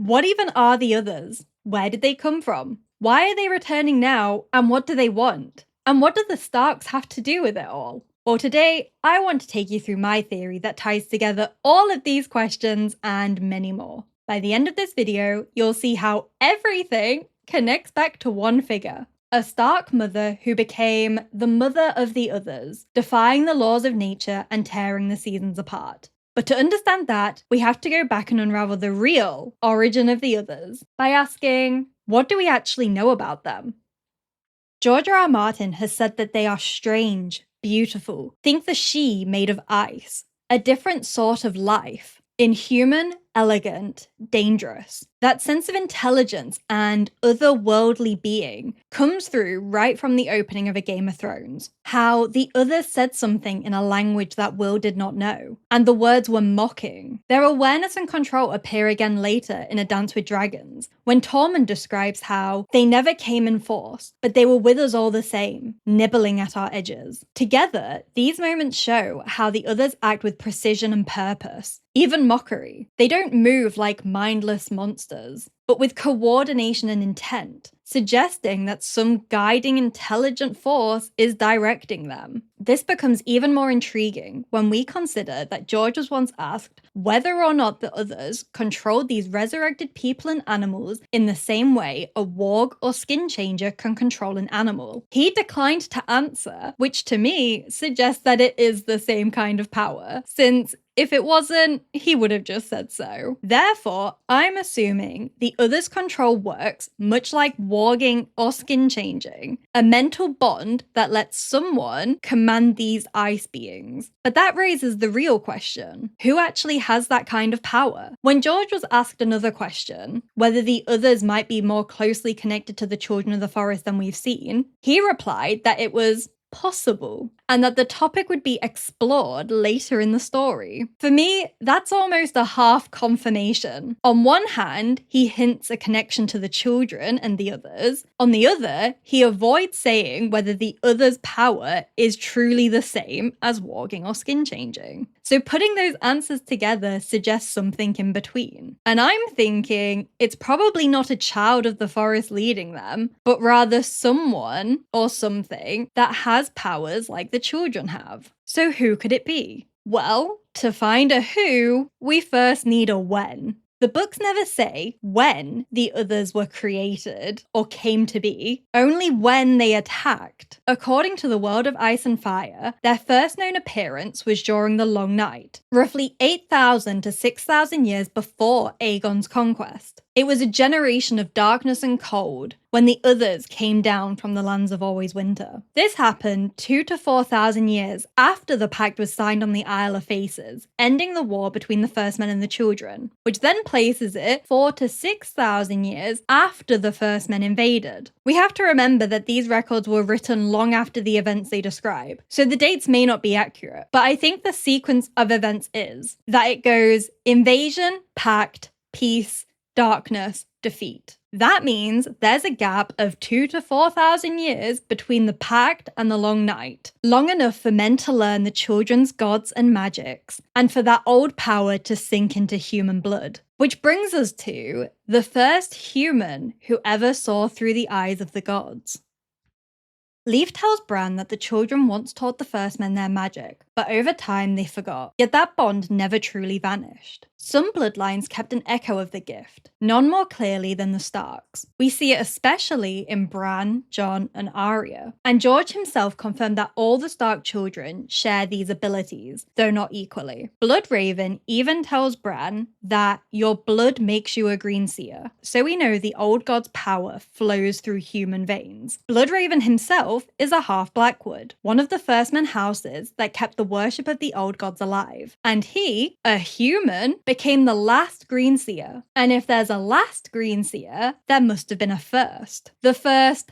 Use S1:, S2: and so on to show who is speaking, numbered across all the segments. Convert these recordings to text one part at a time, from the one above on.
S1: What even are the others? Where did they come from? Why are they returning now, and what do they want? And what do the Starks have to do with it all? Well, today, I want to take you through my theory that ties together all of these questions and many more. By the end of this video, you'll see how everything connects back to one figure. A Stark mother who became the mother of the others, defying the laws of nature and tearing the seasons apart. But to understand that, we have to go back and unravel the real origin of the others by asking, what do we actually know about them? George R.R. Martin has said that they are strange, beautiful, think the she made of ice, a different sort of life, inhuman, elegant, dangerous. That sense of intelligence and otherworldly being comes through right from the opening of A Game of Thrones. How the others said something in a language that Will did not know, and the words were mocking. Their awareness and control appear again later in A Dance with Dragons, when Tormund describes how they never came in force, but they were with us all the same, nibbling at our edges. Together, these moments show how the others act with precision and purpose, even mockery. They don't move like mindless monsters, but with coordination and intent, suggesting that some guiding intelligent force is directing them. This becomes even more intriguing when we consider that George was once asked whether or not the others controlled these resurrected people and animals in the same way a warg or skin changer can control an animal. He declined to answer, which to me suggests that it is the same kind of power, since if it wasn't, he would have just said so. Therefore, I'm assuming the others' control works much like warging or skin changing, a mental bond that lets someone command these ice beings. But that raises the real question: who actually has that kind of power? When George was asked another question, whether the others might be more closely connected to the Children of the Forest than we've seen, he replied that it was possible, and that the topic would be explored later in the story. For me, that's almost a half confirmation. On one hand, he hints a connection to the children and the others. On the other, he avoids saying whether the others' power is truly the same as warging or skin changing. So putting those answers together suggests something in between. And I'm thinking it's probably not a child of the forest leading them, but rather someone or something that has powers like the children have. So who could it be? Well, to find a who, we first need a when. The books never say when the others were created or came to be, only when they attacked. According to the World of Ice and Fire, their first known appearance was during the Long Night, roughly 8,000 to 6,000 years before Aegon's conquest. It was a generation of darkness and cold when the others came down from the lands of always winter. This happened 2,000 to 4,000 years after the pact was signed on the Isle of Faces, ending the war between the First Men and the Children, which then places it 4,000 to 6,000 years after the First Men invaded. We have to remember that these records were written long after the events they describe, so the dates may not be accurate, but I think the sequence of events is that it goes invasion, pact, peace, darkness, defeat. That means there's a gap of 2,000 to 4,000 years between the Pact and the Long Night, long enough for men to learn the children's gods and magics, and for that old power to sink into human blood. Which brings us to the first human who ever saw through the eyes of the gods. Leaf tells Bran that the children once taught the First Men their magic, but over time they forgot, yet that bond never truly vanished. Some bloodlines kept an echo of the gift, none more clearly than the Starks. We see it especially in Bran, Jon, and Arya, and George himself confirmed that all the Stark children share these abilities, though not equally. Bloodraven even tells Bran that your blood makes you a Greenseer, so we know the old god's power flows through human veins. Bloodraven himself is a half Blackwood, one of the First Men houses that kept the worship of the old gods alive, and he, a human, became the last Greenseer. And if there's a last Greenseer, there must have been a first. The first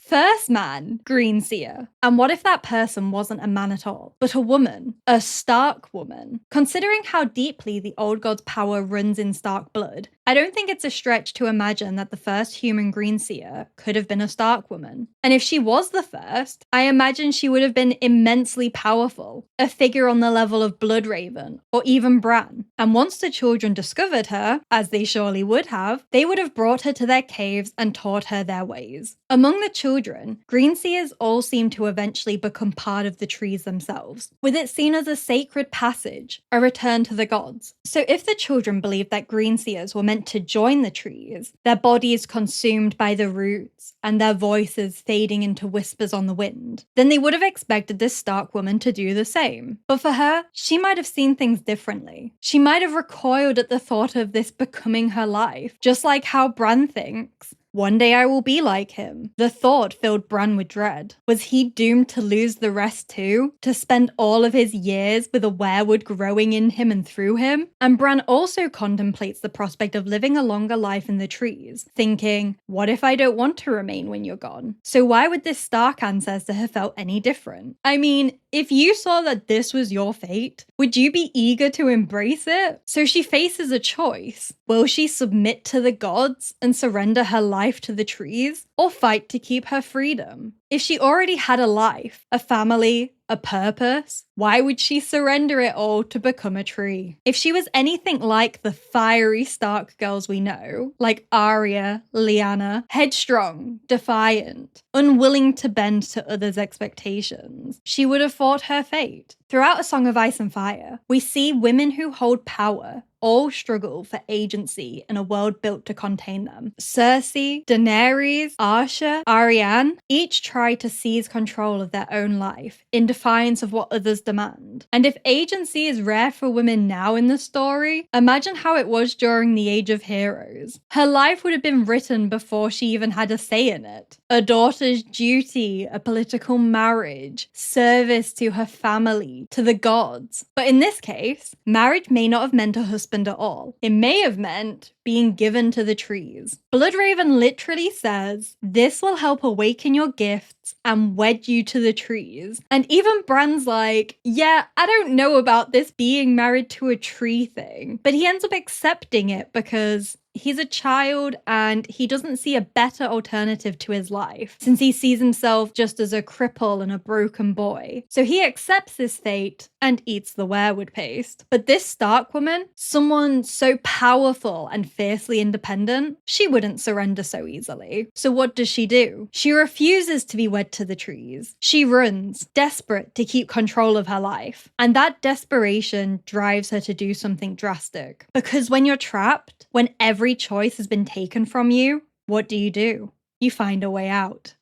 S1: man Greenseer. And what if that person wasn't a man at all, but a woman? A Stark woman. Considering how deeply the old god's power runs in Stark blood, I don't think it's a stretch to imagine that the first human Greenseer could have been a Stark woman. And if she was the first, I imagine she would have been immensely powerful, a figure on the level of Bloodraven or even Bran. And once the children discovered her, as they surely would have, they would have brought her to their caves and taught her their ways. Among the children, Greenseers all seem to eventually become part of the trees themselves, with it seen as a sacred passage, a return to the gods. So if the children believed that Greenseers were meant to join the trees, their bodies consumed by the roots and their voices fading into whispers on the wind, then they would have expected this Stark woman to do the same. But for her, she might have seen things differently. She might have recoiled at the thought of this becoming her life, just like how Bran thinks. One day I will be like him. The thought filled Bran with dread. Was he doomed to lose the rest too? To spend all of his years with a weirwood growing in him and through him? And Bran also contemplates the prospect of living a longer life in the trees, thinking, what if I don't want to remain when you're gone? So why would this Stark ancestor have felt any different? I mean, if you saw that this was your fate, would you be eager to embrace it? So she faces a choice. Will she submit to the gods and surrender her life to the trees, or fight to keep her freedom? If she already had a life, a family, a purpose, why would she surrender it all to become a tree? If she was anything like the fiery Stark girls we know, like Arya, Lyanna, headstrong, defiant, unwilling to bend to others' expectations, she would have fought her fate. Throughout A Song of Ice and Fire, we see women who hold power all struggle for agency in a world built to contain them. Cersei, Daenerys, Arya, Arianne each try to seize control of their own life in defiance of what others demand. And if agency is rare for women now in the story, imagine how it was during the Age of Heroes. Her life would have been written before she even had a say in it. A daughter's duty, a political marriage, service to her family, to the gods. But in this case, marriage may not have meant a husband at all. It may have meant being given to the trees. Bloodraven literally says, this will help awaken your gifts and wed you to the trees. And even Bran's like, yeah, I don't know about this being married to a tree thing. But he ends up accepting it because he's a child and he doesn't see a better alternative to his life, since he sees himself just as a cripple and a broken boy. So he accepts his fate and eats the weirwood paste. But this Stark woman, someone so powerful and fiercely independent, she wouldn't surrender so easily. So what does she do? She refuses to be wed to the trees. She runs, desperate to keep control of her life. And that desperation drives her to do something drastic. Because when you're trapped, when every choice has been taken from you, what do? You find a way out.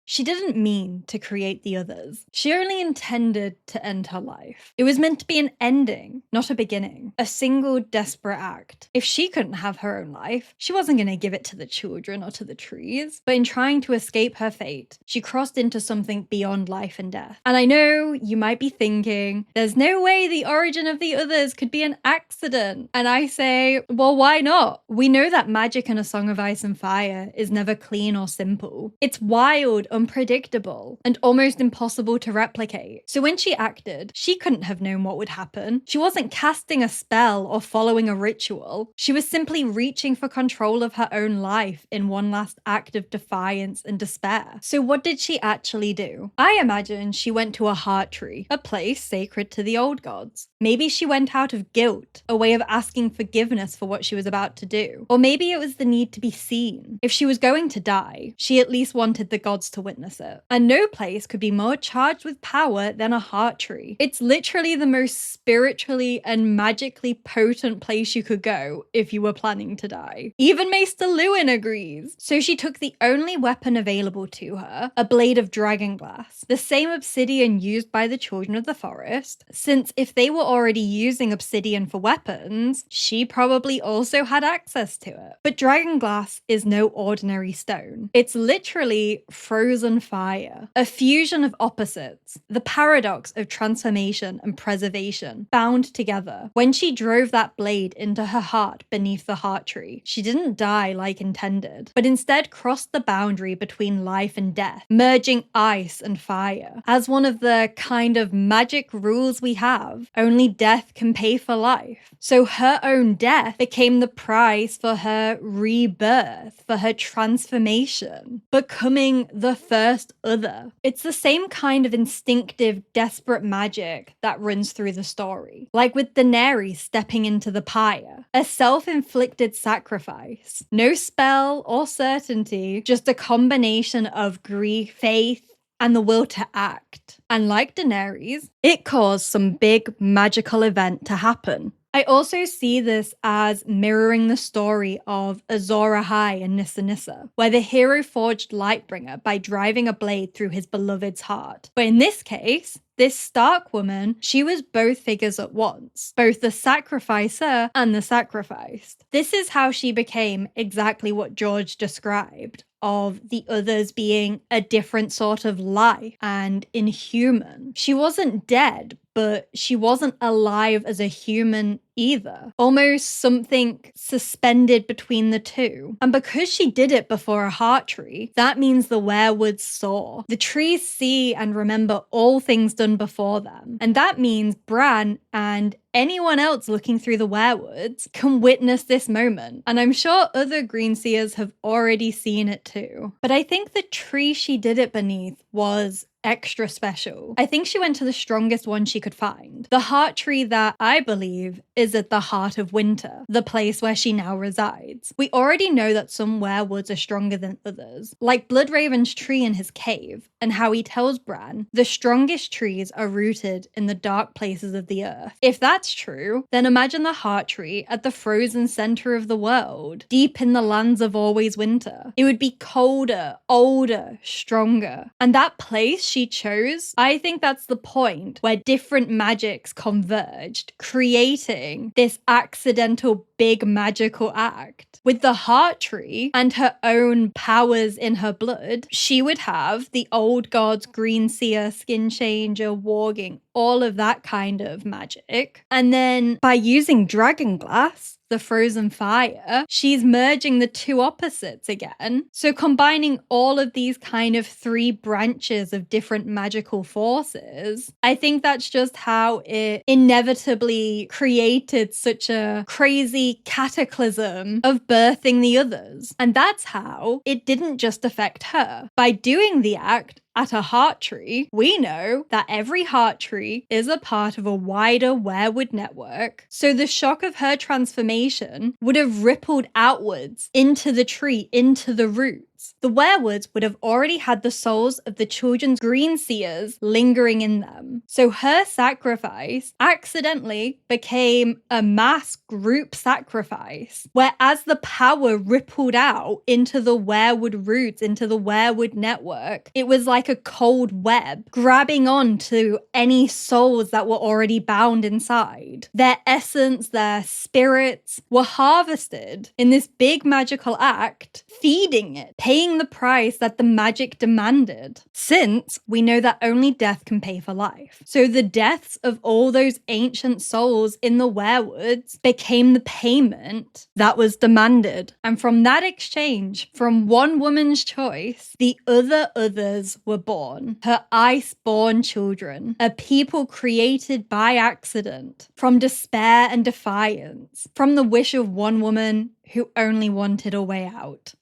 S1: She didn't mean to create the others. She only intended to end her life. It was meant to be an ending, not a beginning. A single desperate act. If she couldn't have her own life, she wasn't going to give it to the children or to the trees. But in trying to escape her fate, she crossed into something beyond life and death. And I know you might be thinking, there's no way the origin of the others could be an accident. And I say, well, why not? We know that magic in A Song of Ice and Fire is never clean or simple. It's wild, unpredictable, and almost impossible to replicate. So when she acted, she couldn't have known what would happen. She wasn't casting a spell or following a ritual. She was simply reaching for control of her own life in one last act of defiance and despair. So what did she actually do? I imagine she went to a heart tree, a place sacred to the old gods. Maybe she went out of guilt, a way of asking forgiveness for what she was about to do. Or maybe it was the need to be seen. If she was going to die, she at least wanted the gods to witness it. And no place could be more charged with power than a heart tree. It's literally the most spiritually and magically potent place you could go if you were planning to die. Even Maester Lewin agrees. So she took the only weapon available to her, a blade of dragonglass, the same obsidian used by the children of the forest, since if they were already using obsidian for weapons, she probably also had access to it. But dragonglass is no ordinary stone. It's literally frozen frozen fire, a fusion of opposites, the paradox of transformation and preservation bound together. When she drove that blade into her heart beneath the heart tree, she didn't die like intended, but instead crossed the boundary between life and death, merging ice and fire. As one of the kind of magic rules we have, only death can pay for life. So her own death became the price for her rebirth, for her transformation, becoming the first other. It's the same kind of instinctive, desperate magic that runs through the story. Like with Daenerys stepping into the pyre, a self-inflicted sacrifice. No spell or certainty, just a combination of grief, faith, and the will to act. And like Daenerys, it caused some big magical event to happen. I also see this as mirroring the story of Azor Ahai and Nissa Nissa, where the hero forged Lightbringer by driving a blade through his beloved's heart. But in this case, this Stark woman, she was both figures at once, both the sacrificer and the sacrificed. This is how she became exactly what George described, of the others being a different sort of life and inhuman. She wasn't dead, but she wasn't alive as a human either. Almost something suspended between the two. And because she did it before a heart tree, that means the weirwoods saw. The trees see and remember all things done before them. And that means Bran and anyone else looking through the weirwoods can witness this moment. And I'm sure other Greenseers have already seen it too. But I think the tree she did it beneath was extra special. I think she went to the strongest one she could find. The heart tree that I believe is at the heart of winter, the place where she now resides. We already know that some weirwoods are stronger than others, like Bloodraven's tree in his cave, and how he tells Bran the strongest trees are rooted in the dark places of the earth. If that's true, then imagine the heart tree at the frozen center of the world, deep in the lands of always winter. It would be colder, older, stronger. And that place she chose, I think that's the point where different magics converged, creating this accidental big magical act. With the heart tree and her own powers in her blood, she would have the old gods, Greenseer, Skin Changer, Warging, all of that kind of magic. And then by using dragonglass, the frozen fire, she's merging the two opposites again. So combining all of these kind of three branches of different magical forces, I think that's just how it inevitably created such a crazy cataclysm of birthing the others. And that's how it didn't just affect her. By doing the act at a heart tree, we know that every heart tree is a part of a wider weirwood network, so the shock of her transformation would have rippled outwards into the tree, into the roots. The weirwoods would have already had the souls of the children's Greenseers lingering in them. So her sacrifice accidentally became a mass group sacrifice, where as the power rippled out into the weirwood roots, into the weirwood network, it was like a cold web grabbing onto any souls that were already bound inside. Their essence, their spirits were harvested in this big magical act, feeding it, paying the price that the magic demanded, since we know that only death can pay for life. So the deaths of all those ancient souls in the weirwoods became the payment that was demanded. And from that exchange, from one woman's choice, the others were born. Her ice-born children, a people created by accident, from despair and defiance, from the wish of one woman who only wanted a way out.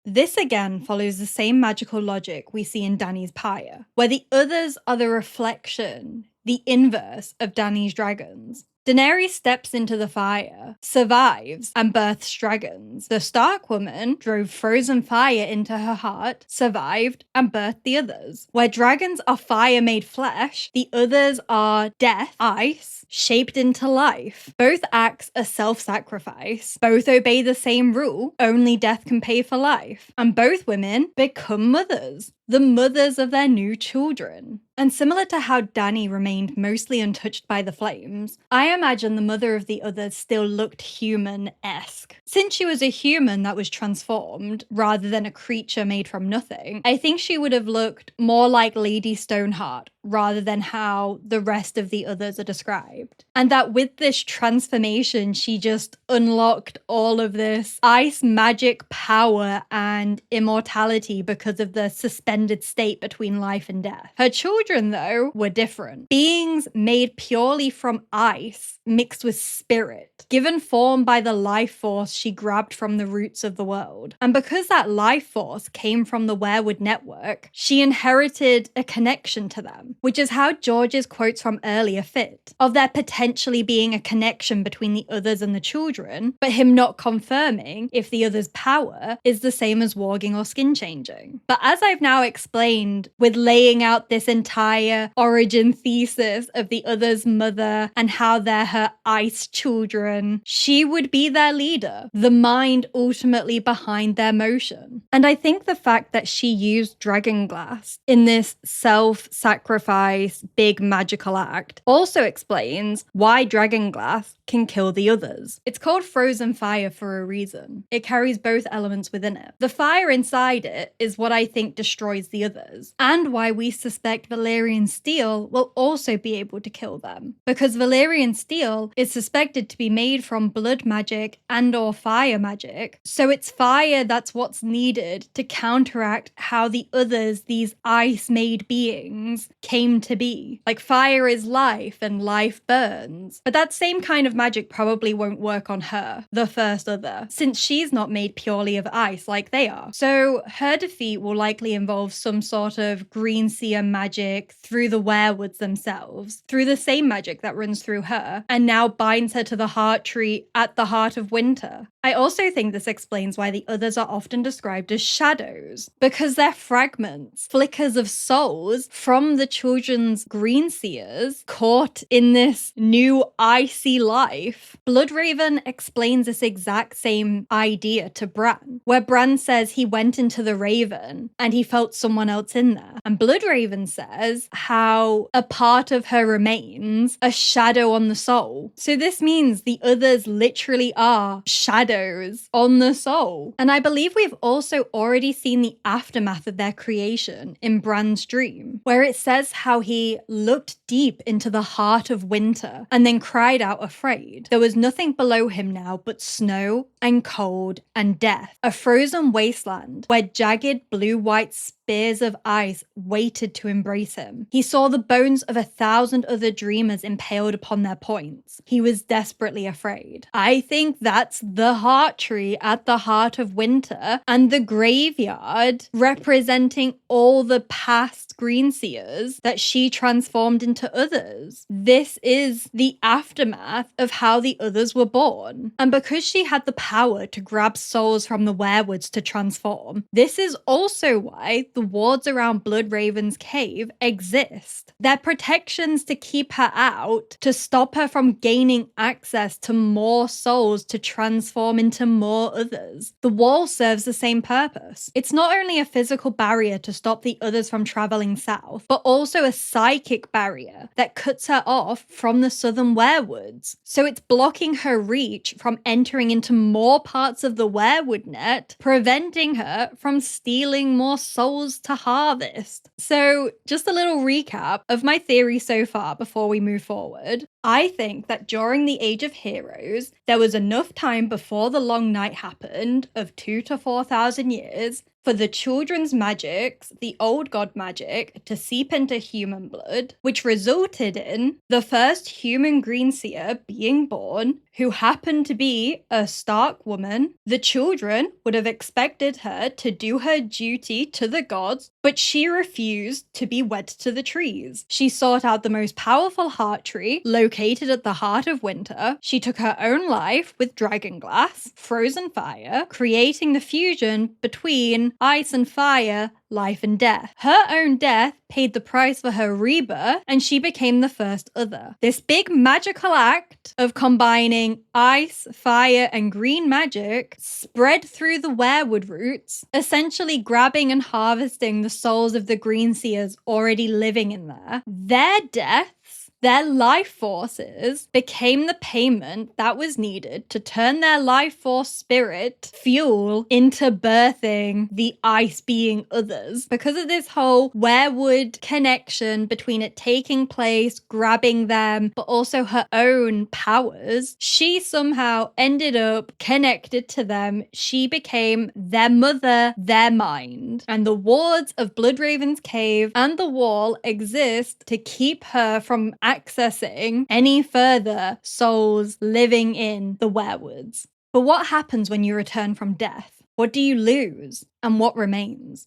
S1: This again follows the same magical logic we see in Dany's pyre, where the others are the reflection, the inverse of Dany's dragons. Daenerys steps into the fire, survives, and births dragons. The Stark woman drove frozen fire into her heart, survived, and birthed the others. Where dragons are fire made flesh, the others are death, ice, shaped into life. Both acts are self-sacrifice. Both obey the same rule, only death can pay for life. And both women become mothers, the mothers of their new children. And similar to how Dany remained mostly untouched by the flames, I imagine the mother of the others still looked human-esque. Since she was a human that was transformed, rather than a creature made from nothing, I think she would have looked more like Lady Stoneheart, rather than how the rest of the others are described. And that with this transformation, she just unlocked all of this ice magic power and immortality because of the suspended state between life and death. Her children, though, were different. Beings made purely from ice mixed with spirit, given form by the life force she grabbed from the roots of the world. And because that life force came from the Weirwood network, she inherited a connection to them, which is how George's quotes from earlier fit, of there potentially being a connection between the others and the children, but him not confirming if the others' power is the same as warging or skin changing. But as I've now explained, with laying out this entire origin thesis of the others' mother and how they're her ice children, she would be their leader, the mind ultimately behind their motion. And I think the fact that she used dragonglass in this self-sacrifice, big magical act also explains why dragonglass can kill the others. It's called frozen fire for a reason. It carries both elements within it. The fire inside it is what I think destroys the others, and why we suspect Valyrian steel will also be able to kill them. Because Valyrian steel is suspected to be made from blood magic and or fire magic, so it's fire that's what's needed to counteract how the others, these ice-made beings, came to be. Like, fire is life and life burns. But that same kind of magic probably won't work on her, the first other, since she's not made purely of ice like they are. So her defeat will likely involve some sort of Greenseer magic through the weirwoods themselves, through the same magic that runs through her, and now binds her to the heart tree at the heart of winter. I also think this explains why the others are often described as shadows, because they're fragments, flickers of souls from the children's Greenseers caught in this new icy life. Bloodraven explains this exact same idea to Bran, where Bran says he went into the Raven and he felt someone else in there. And Bloodraven says how a part of her remains a shadow on the soul. So this means the others literally are shadows on the soul. And I believe we've also already seen the aftermath of their creation in Bran's dream, where it says how he looked deep into the heart of winter and then cried out afraid. There was nothing below him now but snow and cold and death, a frozen wasteland where jagged blue-white spears of ice waited to embrace him. He saw the bones of 1,000 other dreamers impaled upon their points. He was desperately afraid. I think that's the heart tree at the heart of winter, and the graveyard representing all the past Greenseers that she transformed into others. This is the aftermath of how the others were born. And because she had the power to grab souls from the weirwoods to transform, this is also why the wards around Bloodraven's cave exist. They're protections to keep her out, to stop her from gaining access to more souls to transform into more others. The wall serves the same purpose. It's not only a physical barrier to stop the others from traveling south, but also a psychic barrier that cuts her off from the southern weirwoods. So it's blocking her reach from entering into more parts of the weirwood net, preventing her from stealing more souls to harvest. So just a little recap of my theory so far before we move forward. I think that during the Age of Heroes, there was enough time before the Long Night happened, of 2,000 to 4,000 years, for the children's magics, the old god magic, to seep into human blood, which resulted in the first human Greenseer being born, who happened to be a Stark woman. The children would have expected her to do her duty to the gods, but she refused to be wed to the trees. She sought out the most powerful heart tree, located at the heart of winter. She took her own life with dragonglass, frozen fire, creating the fusion between one, ice and fire, life and death. Her own death paid the price for her rebirth, and she became the first other. This big magical act of combining ice, fire, and green magic spread through the weirwood roots, essentially grabbing and harvesting the souls of the Greenseers already living in there. Their deaths, their life forces, became the payment that was needed to turn their life force spirit fuel into birthing the ice being others. Because of this whole weirwood connection between it taking place, grabbing them, but also her own powers, she somehow ended up connected to them. She became their mother, their mind. And the wards of Bloodraven's Cave and the wall exist to keep her from accessing any further souls living in the weirwoods. But what happens when you return from death? What do you lose? And what remains?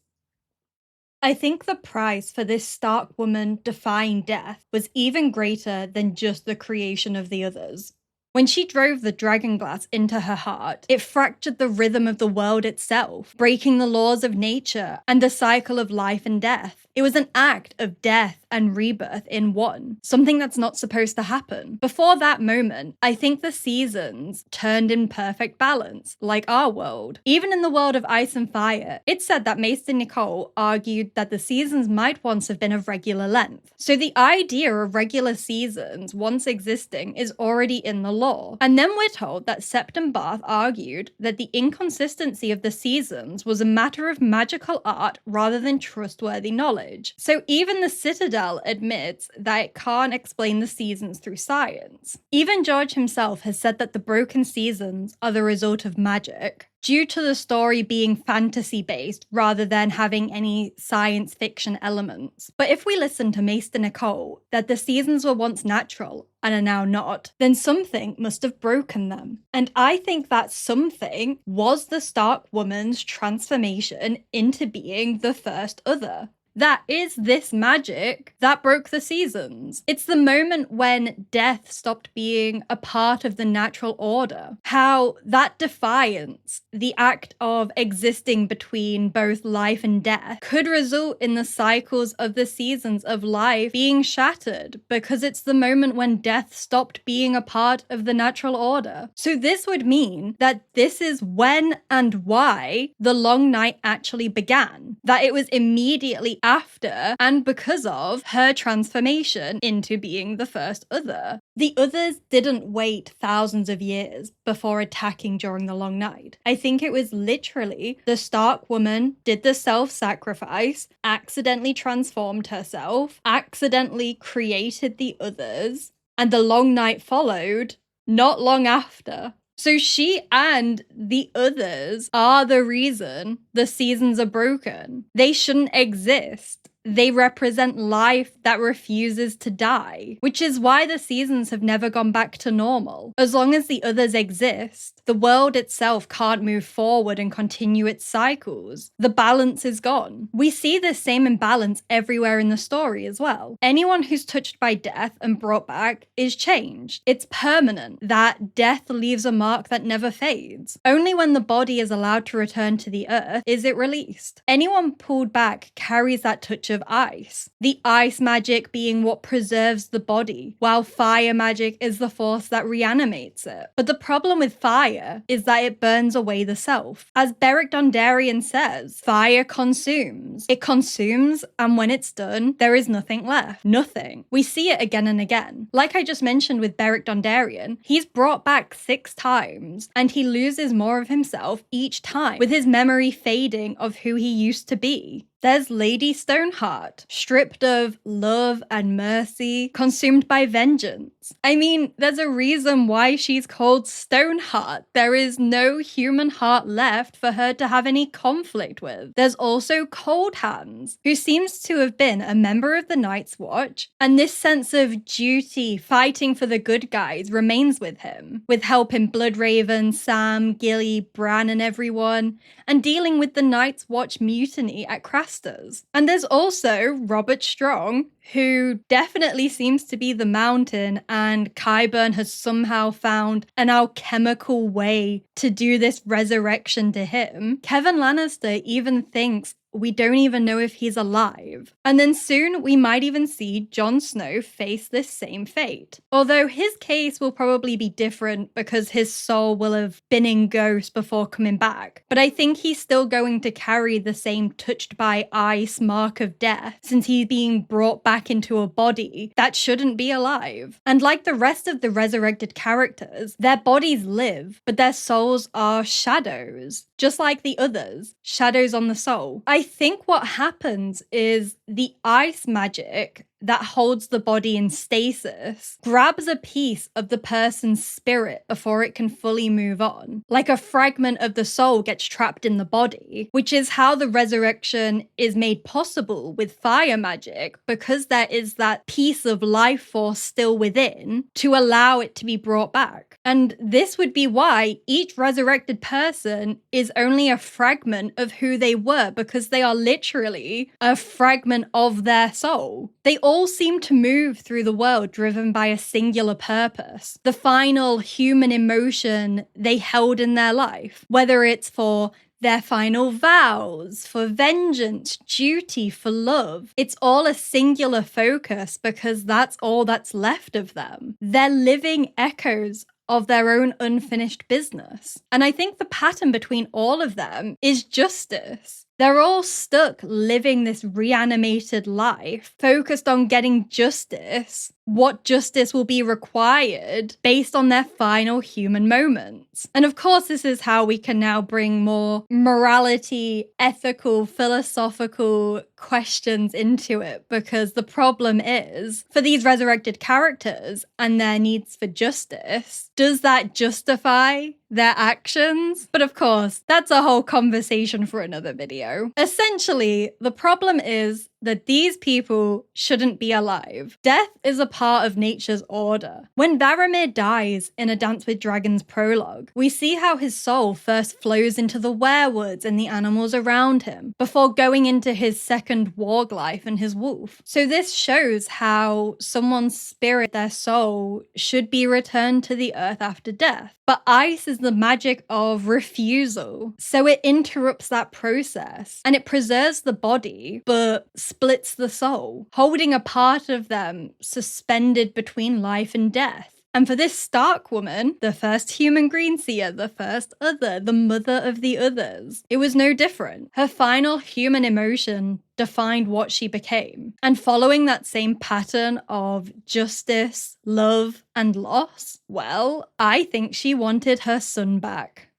S1: I think the price for this Stark woman defying death was even greater than just the creation of the others. When she drove the dragonglass into her heart, it fractured the rhythm of the world itself, breaking the laws of nature and the cycle of life and death. It was an act of death and rebirth in one, something that's not supposed to happen. Before that moment, I think the seasons turned in perfect balance, like our world. Even in the world of Ice and Fire, it's said that Maester Nicole argued that the seasons might once have been of regular length. So the idea of regular seasons once existing is already in the law. And then we're told that Sept and Bath argued that the inconsistency of the seasons was a matter of magical art rather than trustworthy knowledge. So even the Citadel admits that it can't explain the seasons through science. Even George himself has said that the broken seasons are the result of magic, due to the story being fantasy-based rather than having any science fiction elements. But if we listen to Maester Nicole, that the seasons were once natural and are now not, then something must have broken them. And I think that something was the Stark woman's transformation into being the first other. That is this magic that broke the seasons. It's the moment when death stopped being a part of the natural order. How that defiance, the act of existing between both life and death, could result in the cycles of the seasons of life being shattered, because it's the moment when death stopped being a part of the natural order. So this would mean that this is when and why the long night actually began. That it was immediately after and because of her transformation into being the first other. The others didn't wait thousands of years before attacking during the long night. I think it was literally the Stark woman did the self-sacrifice, accidentally transformed herself, accidentally created the others, and the long night followed not long after. So she and the others are the reason the seasons are broken. They shouldn't exist. They represent life that refuses to die, which is why the seasons have never gone back to normal. As long as the others exist, the world itself can't move forward and continue its cycles. The balance is gone. We see this same imbalance everywhere in the story as well. Anyone who's touched by death and brought back is changed. It's permanent. That death leaves a mark that never fades. Only when the body is allowed to return to the earth is it released. Anyone pulled back carries that touch of ice. The ice magic being what preserves the body, while fire magic is the force that reanimates it. But the problem with fire is that it burns away the self. As Beric Dondarrion says, fire consumes. It consumes, and when it's done, there is nothing left. Nothing. We see it again and again. Like I just mentioned with Beric Dondarrion, he's brought back 6 times, and he loses more of himself each time, with his memory fading of who he used to be. There's Lady Stoneheart, stripped of love and mercy, consumed by vengeance. I mean, there's a reason why she's called Stoneheart. There is no human heart left for her to have any conflict with. There's also Cold Hands, who seems to have been a member of the Night's Watch, and this sense of duty, fighting for the good guys, remains with him, with helping Bloodraven, Sam, Gilly, Bran and everyone, and dealing with the Night's Watch mutiny at Crass ancestors. And there's also Robert Strong, who definitely seems to be the mountain, and Qyburn has somehow found an alchemical way to do this resurrection to him. Kevin Lannister even thinks we don't even know if he's alive. And then soon we might even see Jon Snow face this same fate. Although his case will probably be different because his soul will have been in Ghost before coming back. But I think he's still going to carry the same touched by ice mark of death, since he's being brought back into a body that shouldn't be alive. And like the rest of the resurrected characters, their bodies live, but their souls are shadows. Just like the others, shadows on the soul. I think what happens is the ice magic that holds the body in stasis grabs a piece of the person's spirit before it can fully move on. Like a fragment of the soul gets trapped in the body, which is how the resurrection is made possible with fire magic, because there is that piece of life force still within to allow it to be brought back. And this would be why each resurrected person is only a fragment of who they were, because they are literally a fragment of their soul. They all seem to move through the world driven by a singular purpose, the final human emotion they held in their life, whether it's for their final vows, for vengeance, duty, for love. It's all a singular focus because that's all that's left of them. They're living echoes of their own unfinished business. And I think the pattern between all of them is justice. They're all stuck living this reanimated life, focused on getting justice, what justice will be required based on their final human moments. And of course, this is how we can now bring more morality, ethical, philosophical questions into it, because the problem is, for these resurrected characters and their needs for justice, does that justify their actions? But of course, that's a whole conversation for another video. Essentially, the problem is that these people shouldn't be alive. Death is a part of nature's order. When Varamir dies in A Dance with Dragons prologue, we see how his soul first flows into the weirwoods and the animals around him, before going into his second warg life and his wolf. So this shows how someone's spirit, their soul, should be returned to the earth after death. But ice is the magic of refusal, so it interrupts that process, and it preserves the body, but splits the soul, holding a part of them suspended between life and death. And for this Stark woman, the first human Greenseer, the first other, the mother of the others, it was no different. Her final human emotion defined what she became. And following that same pattern of justice, love, and loss, well, I think she wanted her son back.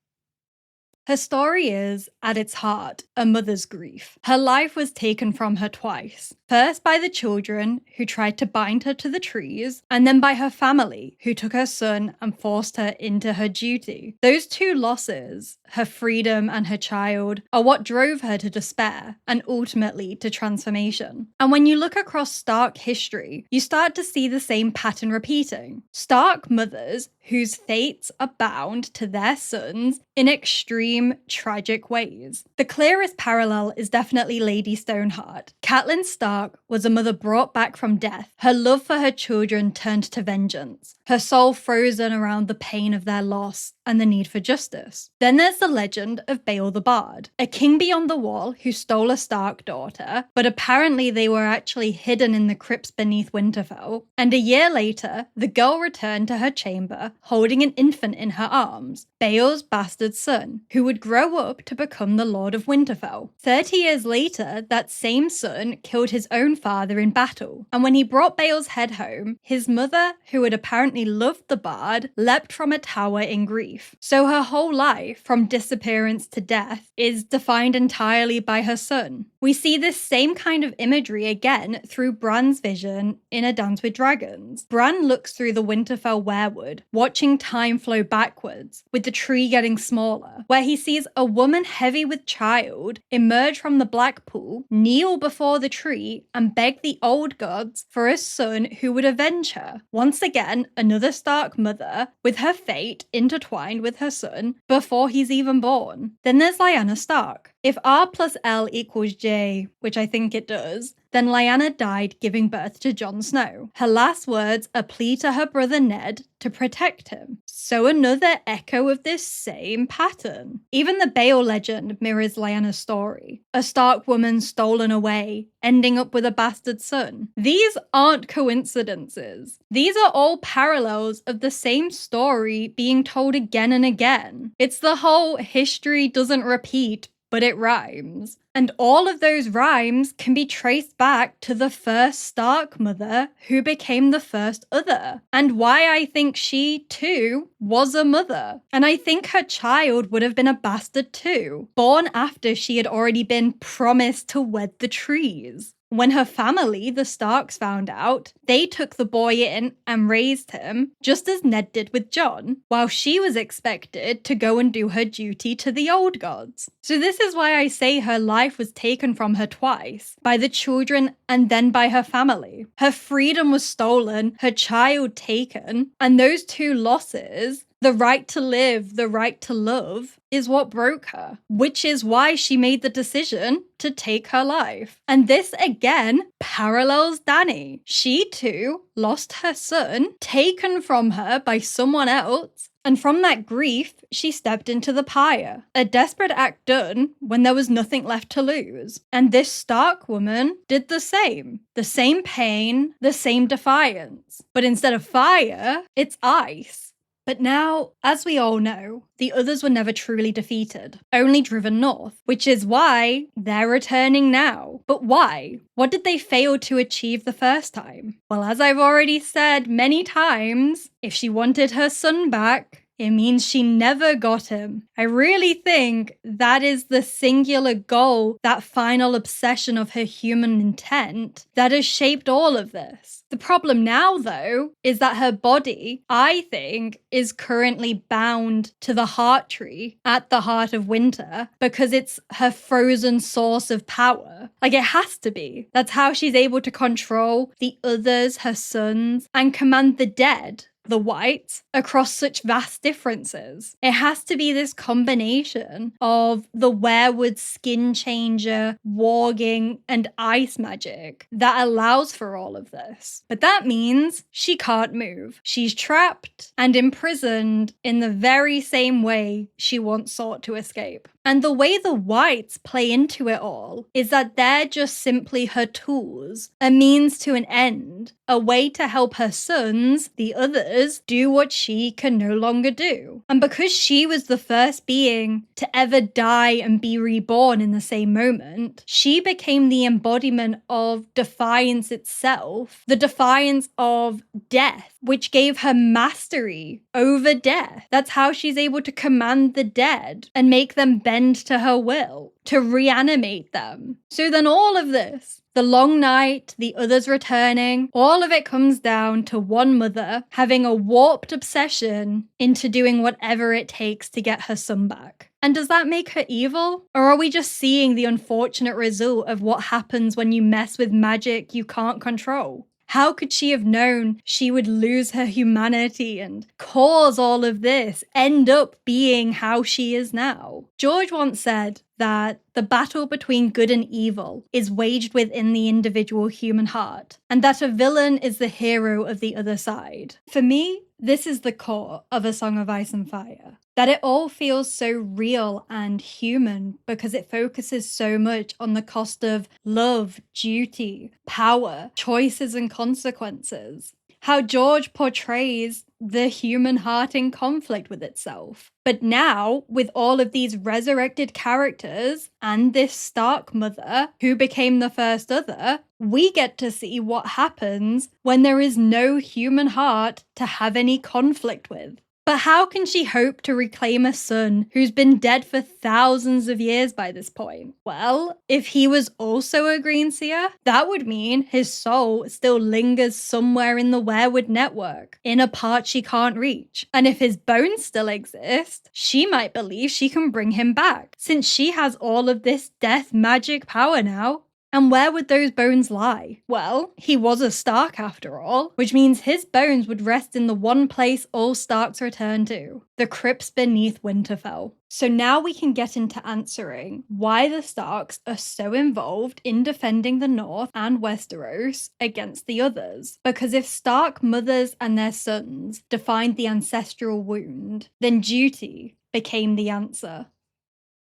S1: Her story is, at its heart, a mother's grief. Her life was taken from her twice. First by the children, who tried to bind her to the trees, and then by her family, who took her son and forced her into her duty. Those two losses, her freedom and her child, are what drove her to despair, and ultimately to transformation. And when you look across Stark history, you start to see the same pattern repeating. Stark mothers whose fates are bound to their sons in extreme, tragic ways. The clearest parallel is definitely Lady Stoneheart. Catelyn Stark was a mother brought back from death, her love for her children turned to vengeance, her soul frozen around the pain of their loss and the need for justice. Then there's the legend of Bael the Bard, a king beyond the wall who stole a Stark daughter, but apparently they were actually hidden in the crypts beneath Winterfell, and a year later, the girl returned to her chamber holding an infant in her arms, Bael's bastard son, who would grow up to become the Lord of Winterfell. 30 years later, that same son killed his own father in battle, and when he brought Bael's head home, his mother, who had apparently loved the bard, leapt from a tower in grief. So her whole life, from disappearance to death, is defined entirely by her son. We see this same kind of imagery again through Bran's vision in A Dance with Dragons. Bran looks through the Winterfell weirwood, watching time flow backwards, with the tree getting smaller, where he sees a woman heavy with child emerge from the black pool, kneel before the tree, and beg the old gods for a son who would avenge her. Once again, a another Stark mother with her fate intertwined with her son before he's even born. Then there's Lyanna Stark. If R plus L equals J, which I think it does, then Lyanna died giving birth to Jon Snow. Her last words a plea to her brother Ned to protect him. So another echo of this same pattern. Even the Bale legend mirrors Lyanna's story. A Stark woman stolen away, ending up with a bastard son. These aren't coincidences. These are all parallels of the same story being told again and again. It's the whole history doesn't repeat, but it rhymes. And all of those rhymes can be traced back to the first Stark mother who became the first other, and why I think she, too, was a mother. And I think her child would have been a bastard too, born after she had already been promised to wed the trees. When her family, the Starks, found out, they took the boy in and raised him, just as Ned did with Jon, while she was expected to go and do her duty to the old gods. So this is why I say her life was taken from her twice, by the children and then by her family. Her freedom was stolen, her child taken, and those two losses, the right to live, the right to love, is what broke her, which is why she made the decision to take her life. And this again parallels Dany. She too lost her son, taken from her by someone else, and from that grief, she stepped into the pyre. A desperate act done when there was nothing left to lose. And this Stark woman did the same. The same pain, the same defiance. But instead of fire, it's ice. But now, as we all know, the others were never truly defeated, only driven north, which is why they're returning now. But why? What did they fail to achieve the first time? Well, as I've already said many times, if she wanted her son back, it means she never got him. I really think that is the singular goal, that final obsession of her human intent that has shaped all of this. The problem now, though, is that her body, I think, is currently bound to the heart tree at the heart of winter because it's her frozen source of power. Like, it has to be. That's how she's able to control the others, her sons, and command the dead, the whites, across such vast differences. It has to be this combination of the weirwood skin changer, warging, and ice magic that allows for all of this. But that means she can't move. She's trapped and imprisoned in the very same way she once sought to escape. And the way the whites play into it all is that they're just simply her tools, a means to an end, a way to help her sons, the others, do what she can no longer do. And because she was the first being to ever die and be reborn in the same moment, she became the embodiment of defiance itself, the defiance of death, which gave her mastery over death. That's how she's able to command the dead and make them bend to her will, to reanimate them. So then all of this, the long night, the others returning, all of it comes down to one mother having a warped obsession into doing whatever it takes to get her son back. And does that make her evil? Or are we just seeing the unfortunate result of what happens when you mess with magic you can't control? How could she have known she would lose her humanity and cause all of this, end up being how she is now? George once said that the battle between good and evil is waged within the individual human heart, and that a villain is the hero of the other side. For me, this is the core of A Song of Ice and Fire. That it all feels so real and human because it focuses so much on the cost of love, duty, power, choices and consequences. How George portrays the human heart in conflict with itself. But now, with all of these resurrected characters and this Stark mother who became the first other, we get to see what happens when there is no human heart to have any conflict with. But how can she hope to reclaim a son who's been dead for thousands of years by this point? Well, if he was also a Greenseer, that would mean his soul still lingers somewhere in the Weirwood network, in a part she can't reach. And if his bones still exist, she might believe she can bring him back, since she has all of this death magic power now. And where would those bones lie? Well, he was a Stark after all, which means his bones would rest in the one place all Starks return to, the crypts beneath Winterfell. So now we can get into answering why the Starks are so involved in defending the North and Westeros against the others. Because if Stark mothers and their sons defined the ancestral wound, then duty became the answer.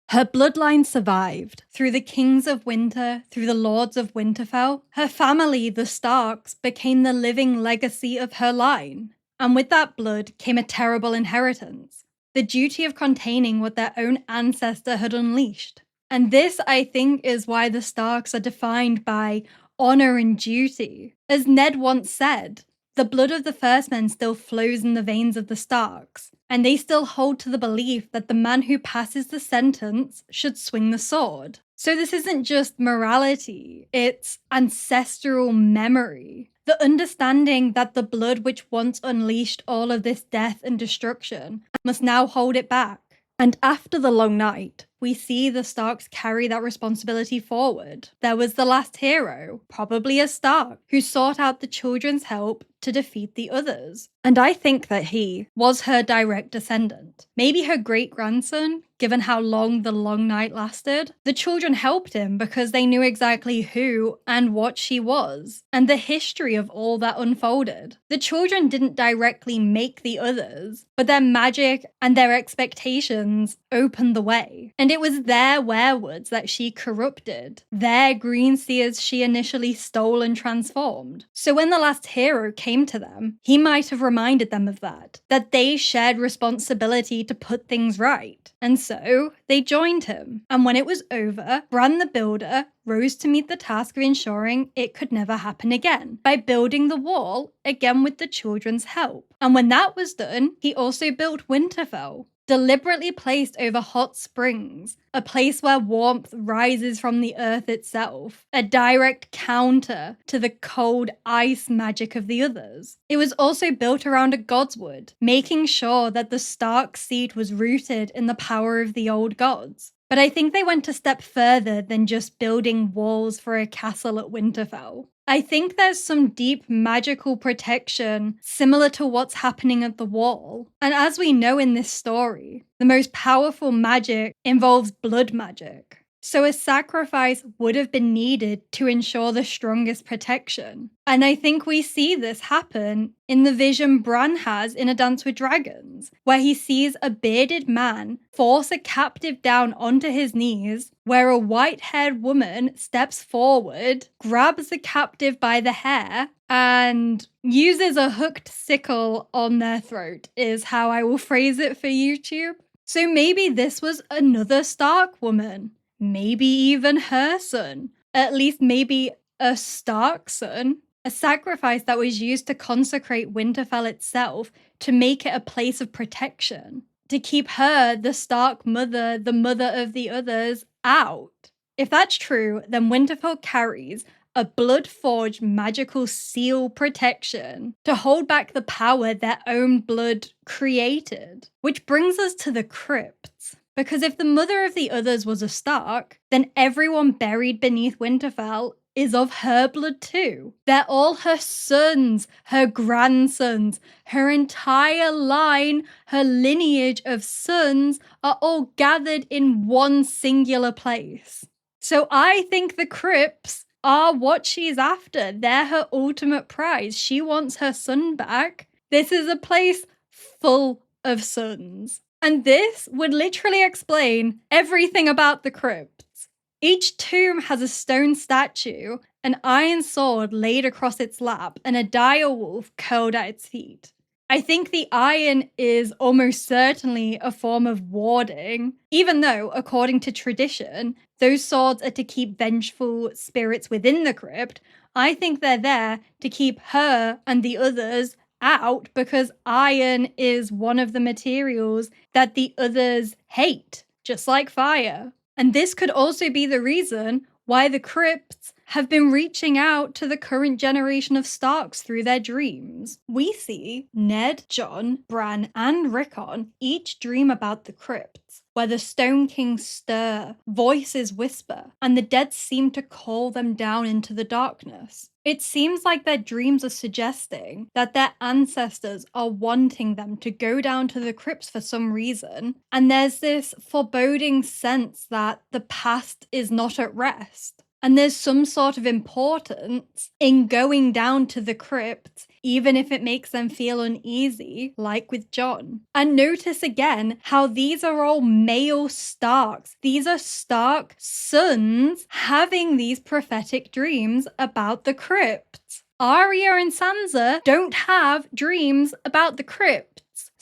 S1: Her bloodline survived. Through the Kings of Winter, through the Lords of Winterfell, her family, the Starks, became the living legacy of her line. And with that blood came a terrible inheritance, the duty of containing what their own ancestor had unleashed. And this, I think, is why the Starks are defined by honor and duty. As Ned once said, the blood of the First Men still flows in the veins of the Starks, and they still hold to the belief that the man who passes the sentence should swing the sword. So this isn't just morality, it's ancestral memory. The understanding that the blood which once unleashed all of this death and destruction must now hold it back. And after the long night, we see the Starks carry that responsibility forward. There was the last hero, probably a Stark, who sought out the children's help to defeat the others. And I think that he was her direct descendant. Maybe her great-grandson, given how long the long night lasted. The children helped him because they knew exactly who and what she was, and the history of all that unfolded. The children didn't directly make the others, but their magic and their expectations opened the way. And it was their weirwoods that she corrupted, their Greenseers she initially stole and transformed. So when the last hero came to them, he might have reminded them of that they shared responsibility to put things right. And so they joined him. And when it was over, Bran the Builder rose to meet the task of ensuring it could never happen again by building the wall again with the children's help. And when that was done, he also built Winterfell, deliberately placed over hot springs, a place where warmth rises from the earth itself, a direct counter to the cold ice magic of the others. It was also built around a godswood, making sure that the Stark seed was rooted in the power of the old gods. But I think they went a step further than just building walls for a castle at Winterfell. I think there's some deep magical protection similar to what's happening at the wall. And as we know in this story, the most powerful magic involves blood magic. So a sacrifice would have been needed to ensure the strongest protection. And I think we see this happen in the vision Bran has in A Dance with Dragons, where he sees a bearded man force a captive down onto his knees, where a white-haired woman steps forward, grabs the captive by the hair, and uses a hooked sickle on their throat, is how I will phrase it for YouTube. So maybe this was another Stark woman. Maybe even her son. At least maybe a Stark son. A sacrifice that was used to consecrate Winterfell itself, to make it a place of protection. To keep her, the Stark mother, the mother of the others, out. If that's true, then Winterfell carries a blood-forged magical seal protection to hold back the power their own blood created. Which brings us to the crypts. Because if the mother of the others was a Stark, then everyone buried beneath Winterfell is of her blood too. They're all her sons, her grandsons, her entire line, her lineage of sons are all gathered in one singular place. So I think the crypts are what she's after. They're her ultimate prize. She wants her son back. This is a place full of sons. And this would literally explain everything about the crypts. Each tomb has a stone statue, an iron sword laid across its lap, and a dire wolf curled at its feet. I think the iron is almost certainly a form of warding, even though, according to tradition, those swords are to keep vengeful spirits within the crypt. I think they're there to keep her and the others out because iron is one of the materials that the others hate, just like fire. And this could also be the reason why the crypts have been reaching out to the current generation of Starks through their dreams. We see Ned, Jon, Bran, and Rickon each dream about the crypts, where the Stone Kings stir, voices whisper, and the dead seem to call them down into the darkness. It seems like their dreams are suggesting that their ancestors are wanting them to go down to the crypts for some reason, and there's this foreboding sense that the past is not at rest. And there's some sort of importance in going down to the crypt, even if it makes them feel uneasy, like with Jon. And notice again how these are all male Starks. These are Stark sons having these prophetic dreams about the crypt. Arya and Sansa don't have dreams about the crypt.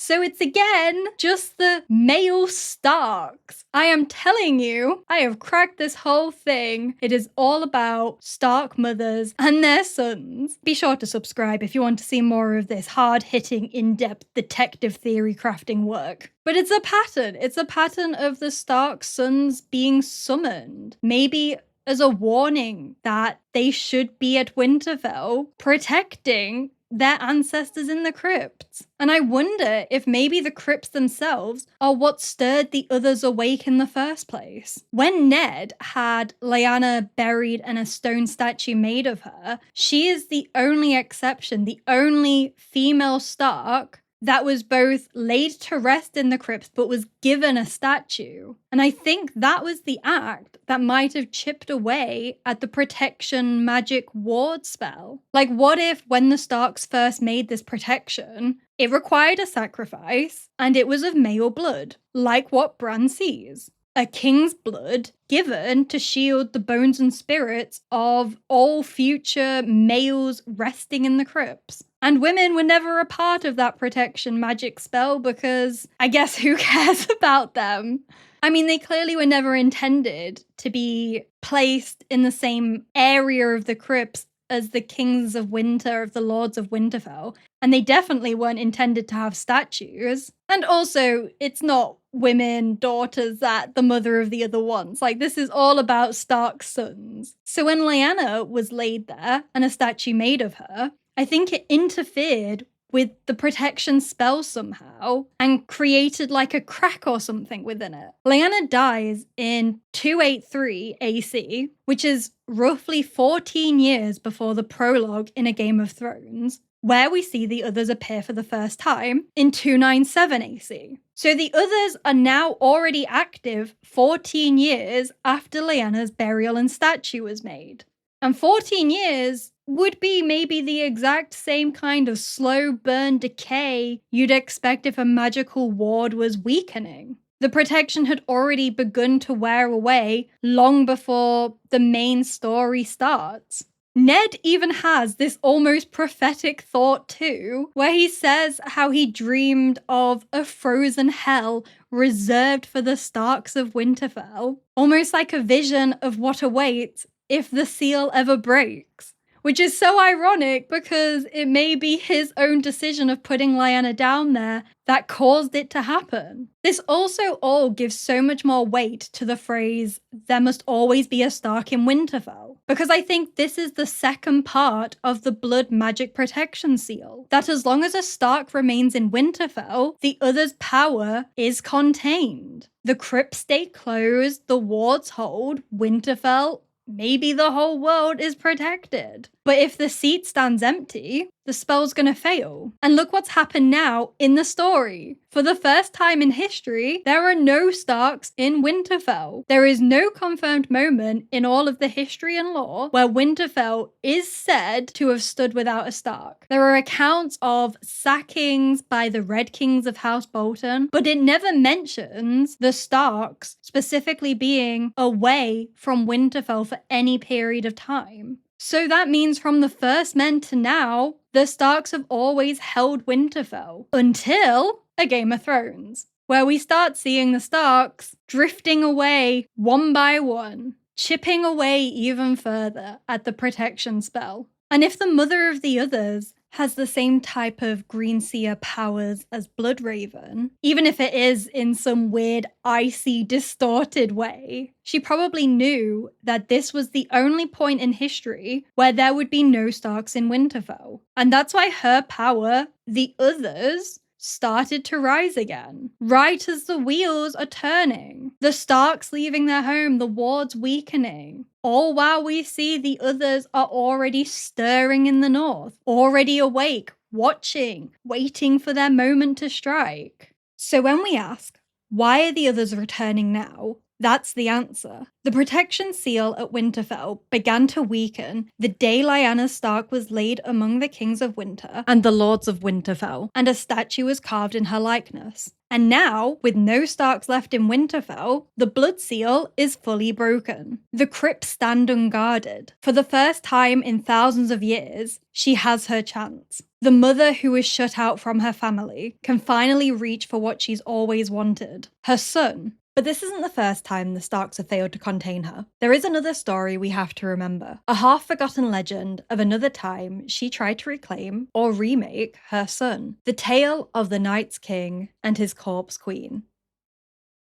S1: So it's again just the male Starks. I am telling you, I have cracked this whole thing. It is all about Stark mothers and their sons. Be sure to subscribe if you want to see more of this hard-hitting, in-depth detective theory crafting work. But it's a pattern. It's a pattern of the Stark sons being summoned. Maybe as a warning that they should be at Winterfell protecting their ancestors in the crypts. And I wonder if maybe the crypts themselves are what stirred the others awake in the first place. When Ned had Lyanna buried and a stone statue made of her, she is the only exception, the only female Stark that was both laid to rest in the crypts but was given a statue. And I think that was the act that might have chipped away at the protection magic ward spell. Like, what if when the Starks first made this protection, it required a sacrifice and it was of male blood, like what Bran sees? A king's blood given to shield the bones and spirits of all future males resting in the crypts. And women were never a part of that protection magic spell because I guess who cares about them? I mean, they clearly were never intended to be placed in the same area of the crypts as the Kings of Winter, of the Lords of Winterfell. And they definitely weren't intended to have statues. And also, it's not women, daughters that the mother of the other wants. Like, this is all about Stark's sons. So when Lyanna was laid there and a statue made of her, I think it interfered with the protection spell somehow and created like a crack or something within it. Lyanna dies in 283 AC, which is roughly 14 years before the prologue in A Game of Thrones, where we see the others appear for the first time in 297 AC. So the others are now already active 14 years after Lyanna's burial and statue was made. And 14 years would be maybe the exact same kind of slow burn decay you'd expect if a magical ward was weakening. The protection had already begun to wear away long before the main story starts. Ned even has this almost prophetic thought too, where he says how he dreamed of a frozen hell reserved for the Starks of Winterfell, almost like a vision of what awaits if the seal ever breaks. Which is so ironic because it may be his own decision of putting Lyanna down there that caused it to happen. This also all gives so much more weight to the phrase, "there must always be a Stark in Winterfell," because I think this is the second part of the blood magic protection seal, that as long as a Stark remains in Winterfell, the other's power is contained. The crypts stay closed, the wards hold, Winterfell, maybe the whole world is protected. But if the seat stands empty, the spell's gonna fail. And look what's happened now in the story. For the first time in history, there are no Starks in Winterfell. There is no confirmed moment in all of the history and lore where Winterfell is said to have stood without a Stark. There are accounts of sackings by the Red Kings of House Bolton, but it never mentions the Starks specifically being away from Winterfell for any period of time. So that means from the First Men to now, the Starks have always held Winterfell until A Game of Thrones, where we start seeing the Starks drifting away one by one, chipping away even further at the protection spell. And if the mother of the others has the same type of Greenseer powers as Bloodraven, even if it is in some weird, icy, distorted way. She probably knew that this was the only point in history where there would be no Starks in Winterfell. And that's why her power, the others, started to rise again, right as the wheels are turning. The Starks leaving their home, the wards weakening. All while we see the others are already stirring in the north, already awake, watching, waiting for their moment to strike. So when we ask, why are the others returning now? That's the answer. The protection seal at Winterfell began to weaken the day Lyanna Stark was laid among the kings of winter and the lords of Winterfell, and a statue was carved in her likeness. And now, with no Starks left in Winterfell, the blood seal is fully broken. The crypts stand unguarded. For the first time in thousands of years, she has her chance. The mother who is shut out from her family can finally reach for what she's always wanted, her son. But this isn't the first time the Starks have failed to contain her. There is another story we have to remember. A half-forgotten legend of another time she tried to reclaim or remake her son. The tale of the Night's King and his corpse queen.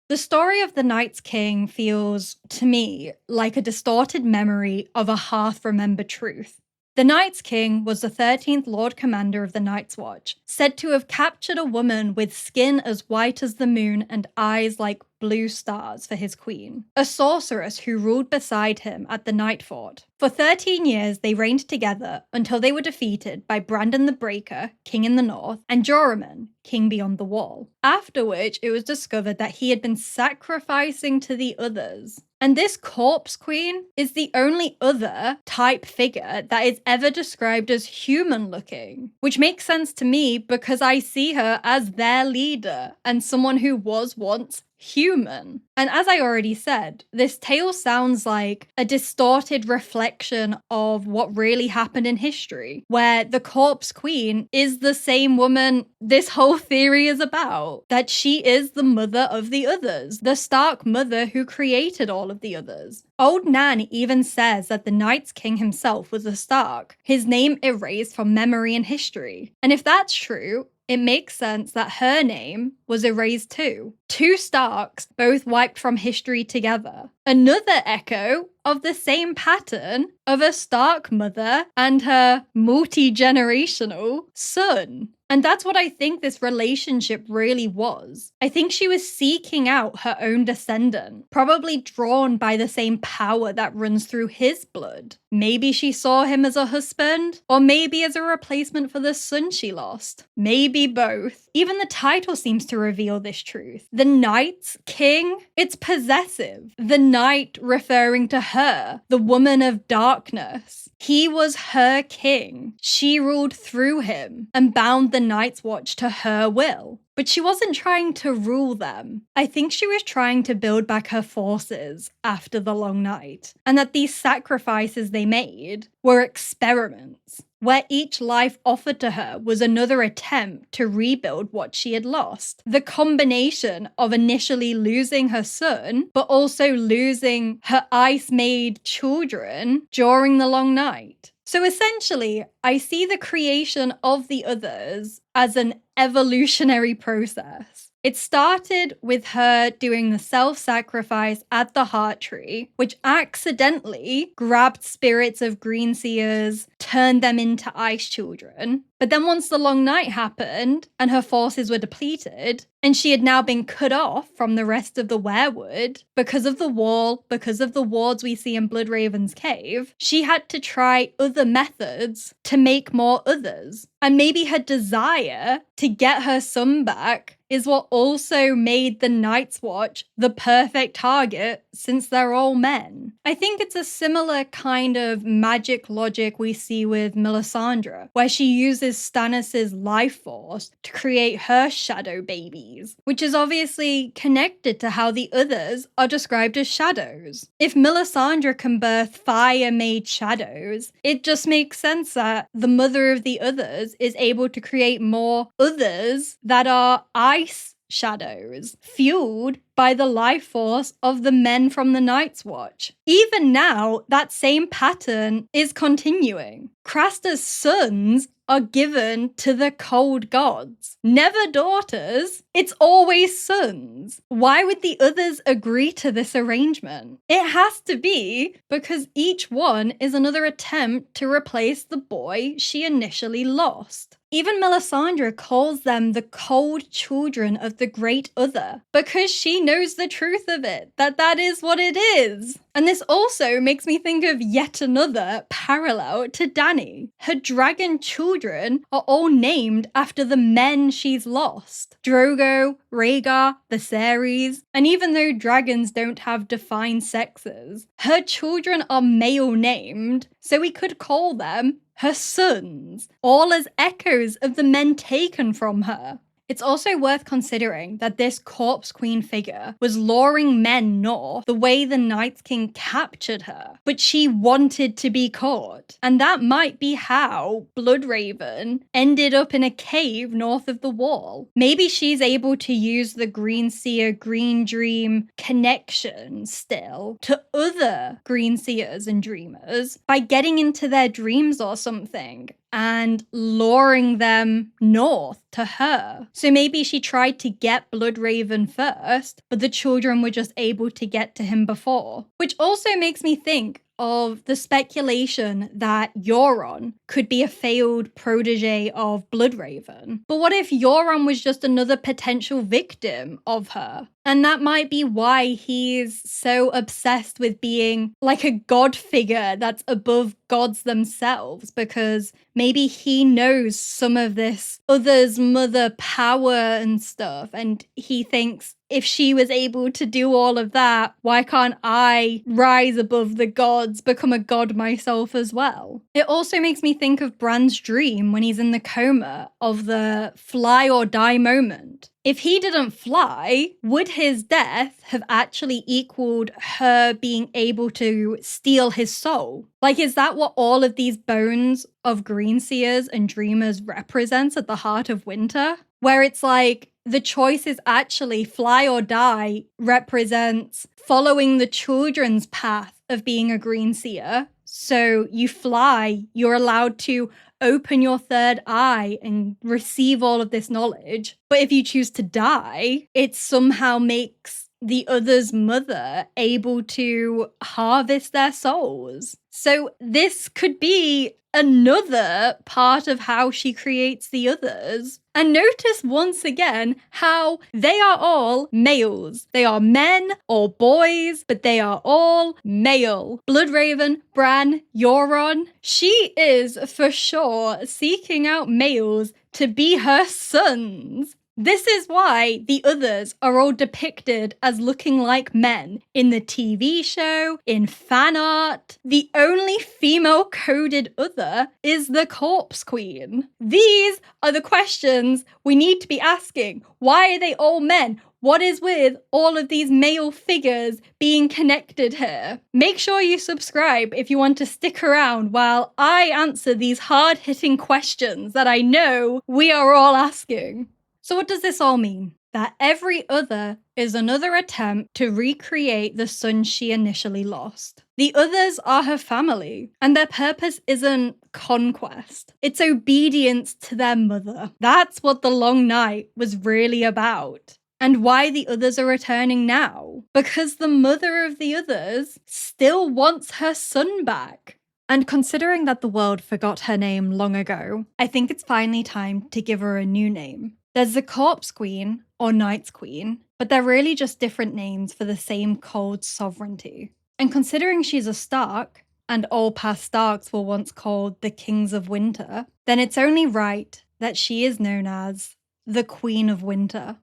S1: The story of the Night's King feels, to me, like a distorted memory of a half-remembered truth. The Night's King was the 13th Lord Commander of the Night's Watch, said to have captured a woman with skin as white as the moon and eyes like blue stars for his queen, a sorceress who ruled beside him at the Night Fort. For 13 years, they reigned together until they were defeated by Brandon the Breaker, king in the north, and Joramun, king beyond the wall. After which, it was discovered that he had been sacrificing to the others. And this corpse queen is the only other type figure that is ever described as human looking, which makes sense to me because I see her as their leader and someone who was once human. And as I already said, this tale sounds like a distorted reflection of what really happened in history, where the corpse queen is the same woman this whole theory is about, that she is the mother of the others, the Stark mother who created all of the others. Old Nan even says that the Night's King himself was a Stark, his name erased from memory and history. And if that's true, it makes sense that her name was erased too. Two Starks, both wiped from history together. Another echo of the same pattern of a Stark mother and her multi-generational son. And that's what I think this relationship really was. I think she was seeking out her own descendant, probably drawn by the same power that runs through his blood. Maybe she saw him as a husband, or maybe as a replacement for the son she lost. Maybe both. Even the title seems to reveal this truth. The Night's King? It's possessive. The Night referring to her, the woman of darkness. He was her king. She ruled through him and bound the Night's Watch to her will. But she wasn't trying to rule them. I think she was trying to build back her forces after the long night, and that these sacrifices they made were experiments, where each life offered to her was another attempt to rebuild what she had lost. The combination of initially losing her son, but also losing her ice-made children during the long night. So essentially, I see the creation of the others as an evolutionary process. It started with her doing the self-sacrifice at the Heart Tree, which accidentally grabbed spirits of Greenseers, turned them into ice children. But then once the long night happened and her forces were depleted, and she had now been cut off from the rest of the Weirwood because of the wall, because of the wards we see in Bloodraven's cave, she had to try other methods to make more others. And maybe her desire to get her son back is what also made the Night's Watch the perfect target since they're all men. I think it's a similar kind of magic logic we see with Melisandre, where she uses Stannis' life force to create her shadow babies, which is obviously connected to how the others are described as shadows. If Melisandre can birth fire-made shadows, it just makes sense that the mother of the others is able to create more others that are ice shadows, fueled by the life force of the men from the Night's Watch. Even now, that same pattern is continuing. Craster's sons are given to the cold gods. Never daughters, it's always sons. Why would the others agree to this arrangement? It has to be because each one is another attempt to replace the boy she initially lost. Even Melisandre calls them the cold children of the great other because she knows the truth of it, that is what it is. And this also makes me think of yet another parallel to Dany. Her dragon children are all named after the men she's lost. Drogo, Rhaegar, Viserys, and even though dragons don't have defined sexes, her children are male named, so we could call them her sons, all as echoes of the men taken from her. It's also worth considering that this Corpse Queen figure was luring men north the way the Night King captured her, but she wanted to be caught. And that might be how Bloodraven ended up in a cave north of the Wall. Maybe she's able to use the Greenseer Green Dream connection still to other Greenseers and Dreamers by getting into their dreams or something and luring them north to her. So maybe she tried to get Bloodraven first, but the children were just able to get to him before. Which also makes me think of the speculation that Euron could be a failed protege of Bloodraven. But what if Euron was just another potential victim of her? And that might be why he's so obsessed with being like a god figure that's above gods themselves, because maybe he knows some of this other's mother power and stuff, and he thinks, if she was able to do all of that, why can't I rise above the gods, become a god myself as well? It also makes me think of Bran's dream when he's in the coma of the fly or die moment. If he didn't fly, would his death have actually equaled her being able to steal his soul? Like, is that what all of these bones of Greenseers and Dreamers represents at the heart of winter? Where it's like, the choice is actually fly or die represents following the children's path of being a Greenseer. So you fly, you're allowed to open your third eye and receive all of this knowledge. But if you choose to die, it somehow makes the other's mother able to harvest their souls. So this could be another part of how she creates the others. And notice once again how they are all males. They are men or boys, but they are all male. Bloodraven, Bran, Euron, she is for sure seeking out males to be her sons. This is why the others are all depicted as looking like men in the TV show, in fan art. The only female-coded other is the Corpse Queen. These are the questions we need to be asking. Why are they all men? What is with all of these male figures being connected here? Make sure you subscribe if you want to stick around while I answer these hard-hitting questions that I know we are all asking. So what does this all mean? That every other is another attempt to recreate the son she initially lost. The others are her family, and their purpose isn't conquest. It's obedience to their mother. That's what the Long Night was really about. And why the others are returning now. Because the mother of the others still wants her son back. And considering that the world forgot her name long ago, I think it's finally time to give her a new name. There's the Corpse Queen, or Night's Queen, but they're really just different names for the same cold sovereignty. And considering she's a Stark, and all past Starks were once called the Kings of Winter, then it's only right that she is known as the Queen of Winter.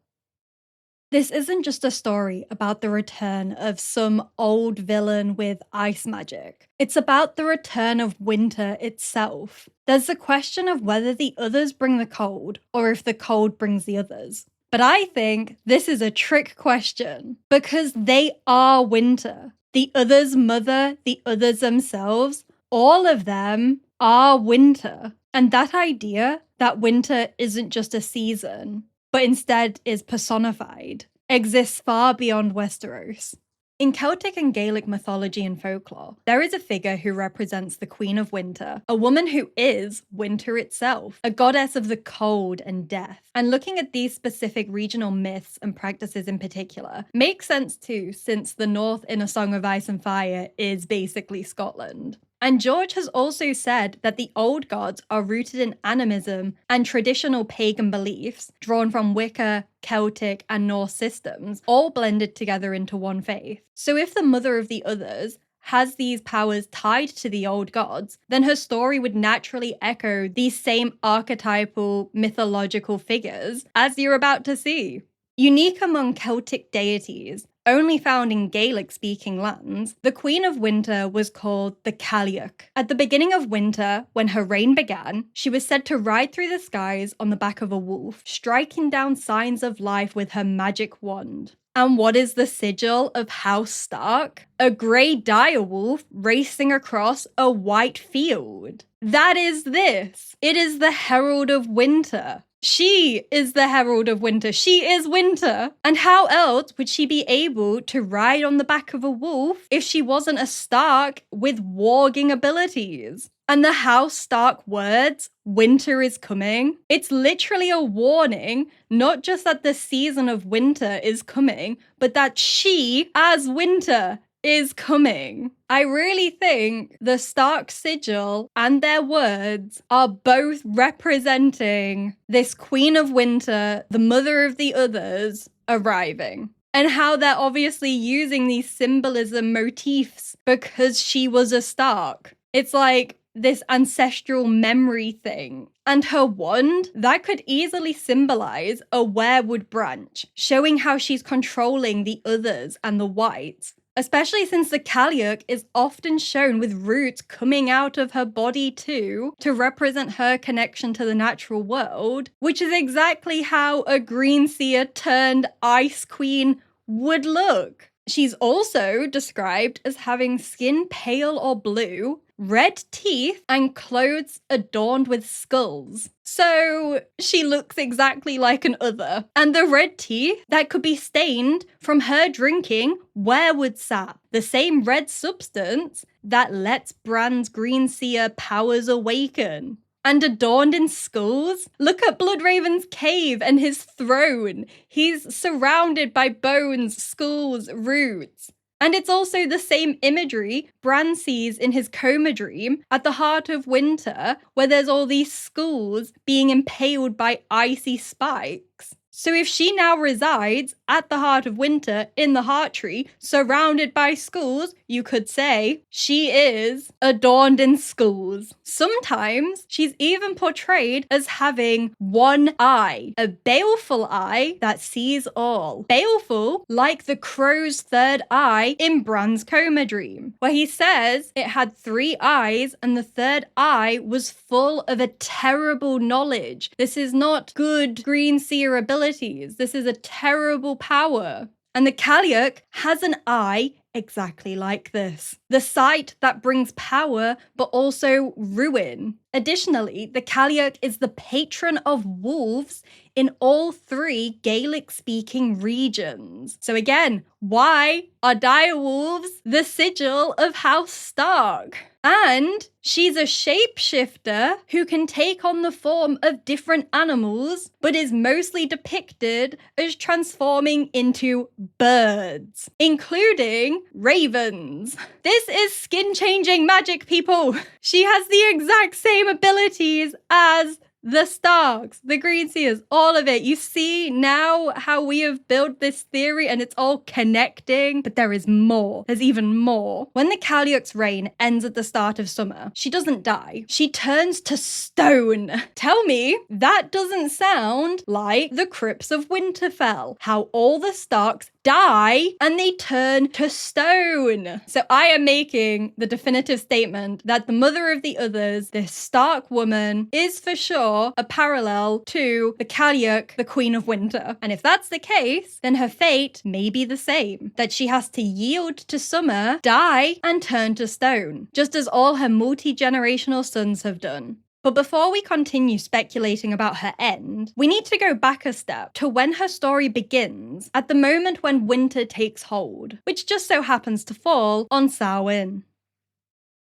S1: This isn't just a story about the return of some old villain with ice magic. It's about the return of winter itself. There's the question of whether the others bring the cold, or if the cold brings the others. But I think this is a trick question, because they are winter. The others' mother, the others themselves, all of them are winter. And that idea that winter isn't just a season, but instead is personified, exists far beyond Westeros. In Celtic and Gaelic mythology and folklore, there is a figure who represents the Queen of Winter, a woman who is winter itself, a goddess of the cold and death. And looking at these specific regional myths and practices in particular makes sense too, since the North in A Song of Ice and Fire is basically Scotland. And George has also said that the old gods are rooted in animism and traditional pagan beliefs drawn from Wicca, Celtic, and Norse systems, all blended together into one faith. So if the mother of the others has these powers tied to the old gods, then her story would naturally echo these same archetypal mythological figures as you're about to see. Unique among Celtic deities, only found in Gaelic-speaking lands, the Queen of Winter was called the Cailleach. At the beginning of winter, when her reign began, she was said to ride through the skies on the back of a wolf, striking down signs of life with her magic wand. And what is the sigil of House Stark? A grey direwolf racing across a white field. That is this. It is the Herald of Winter. She is the Herald of Winter. She is winter. And how else would she be able to ride on the back of a wolf if she wasn't a Stark with warging abilities? And the House Stark words, winter is coming, it's literally a warning, not just that the season of winter is coming, but that she, as winter, is coming. I really think the Stark sigil and their words are both representing this Queen of Winter, the mother of the others, arriving. And how they're obviously using these symbolism motifs because she was a Stark. It's like this ancestral memory thing. And her wand, that could easily symbolize a weirwood branch, showing how she's controlling the others and the whites. Especially since the Cailleach is often shown with roots coming out of her body too, to represent her connection to the natural world, which is exactly how a Greenseer turned Ice Queen would look. She's also described as having skin pale or blue, red teeth, and clothes adorned with skulls. So she looks exactly like an other. And the red teeth, that could be stained from her drinking weirwood sap, the same red substance that lets Bran's Greenseer powers awaken. And adorned in skulls? Look at Bloodraven's cave and his throne. He's surrounded by bones, skulls, roots. And it's also the same imagery Bran sees in his coma dream at the heart of winter, where there's all these skulls being impaled by icy spikes. So if she now resides at the heart of winter in the heart tree, surrounded by skulls, you could say she is adorned in skulls. Sometimes she's even portrayed as having one eye, a baleful eye that sees all. Baleful, like the crow's third eye in Bran's coma dream, where he says it had 3 eyes and the third eye was full of a terrible knowledge. This is not good Greenseer ability. This is a terrible power. And the Cailleach has an eye exactly like this. The sight that brings power, but also ruin. Additionally, the Cailleach is the patron of wolves in all 3 Gaelic-speaking regions. So again, why are direwolves the sigil of House Stark? And she's a shapeshifter who can take on the form of different animals, but is mostly depicted as transforming into birds, including ravens. This is skin-changing magic, people! She has the exact same abilities as the Starks, the Greenseers, all of it. You see now how we have built this theory and it's all connecting, but there is more. There's even more. When the Cailleach's reign ends at the start of summer, she doesn't die. She turns to stone. Tell me, that doesn't sound like the crypts of Winterfell, how all the Starks die and they turn to stone. So I am making the definitive statement that the mother of the others, this Stark woman, is for sure a parallel to the Cailleach, the Queen of Winter. And if that's the case, then her fate may be the same, that she has to yield to summer, die, and turn to stone, just as all her multi-generational sons have done. But before we continue speculating about her end, we need to go back a step to when her story begins, at the moment when winter takes hold, which just so happens to fall on Samhain.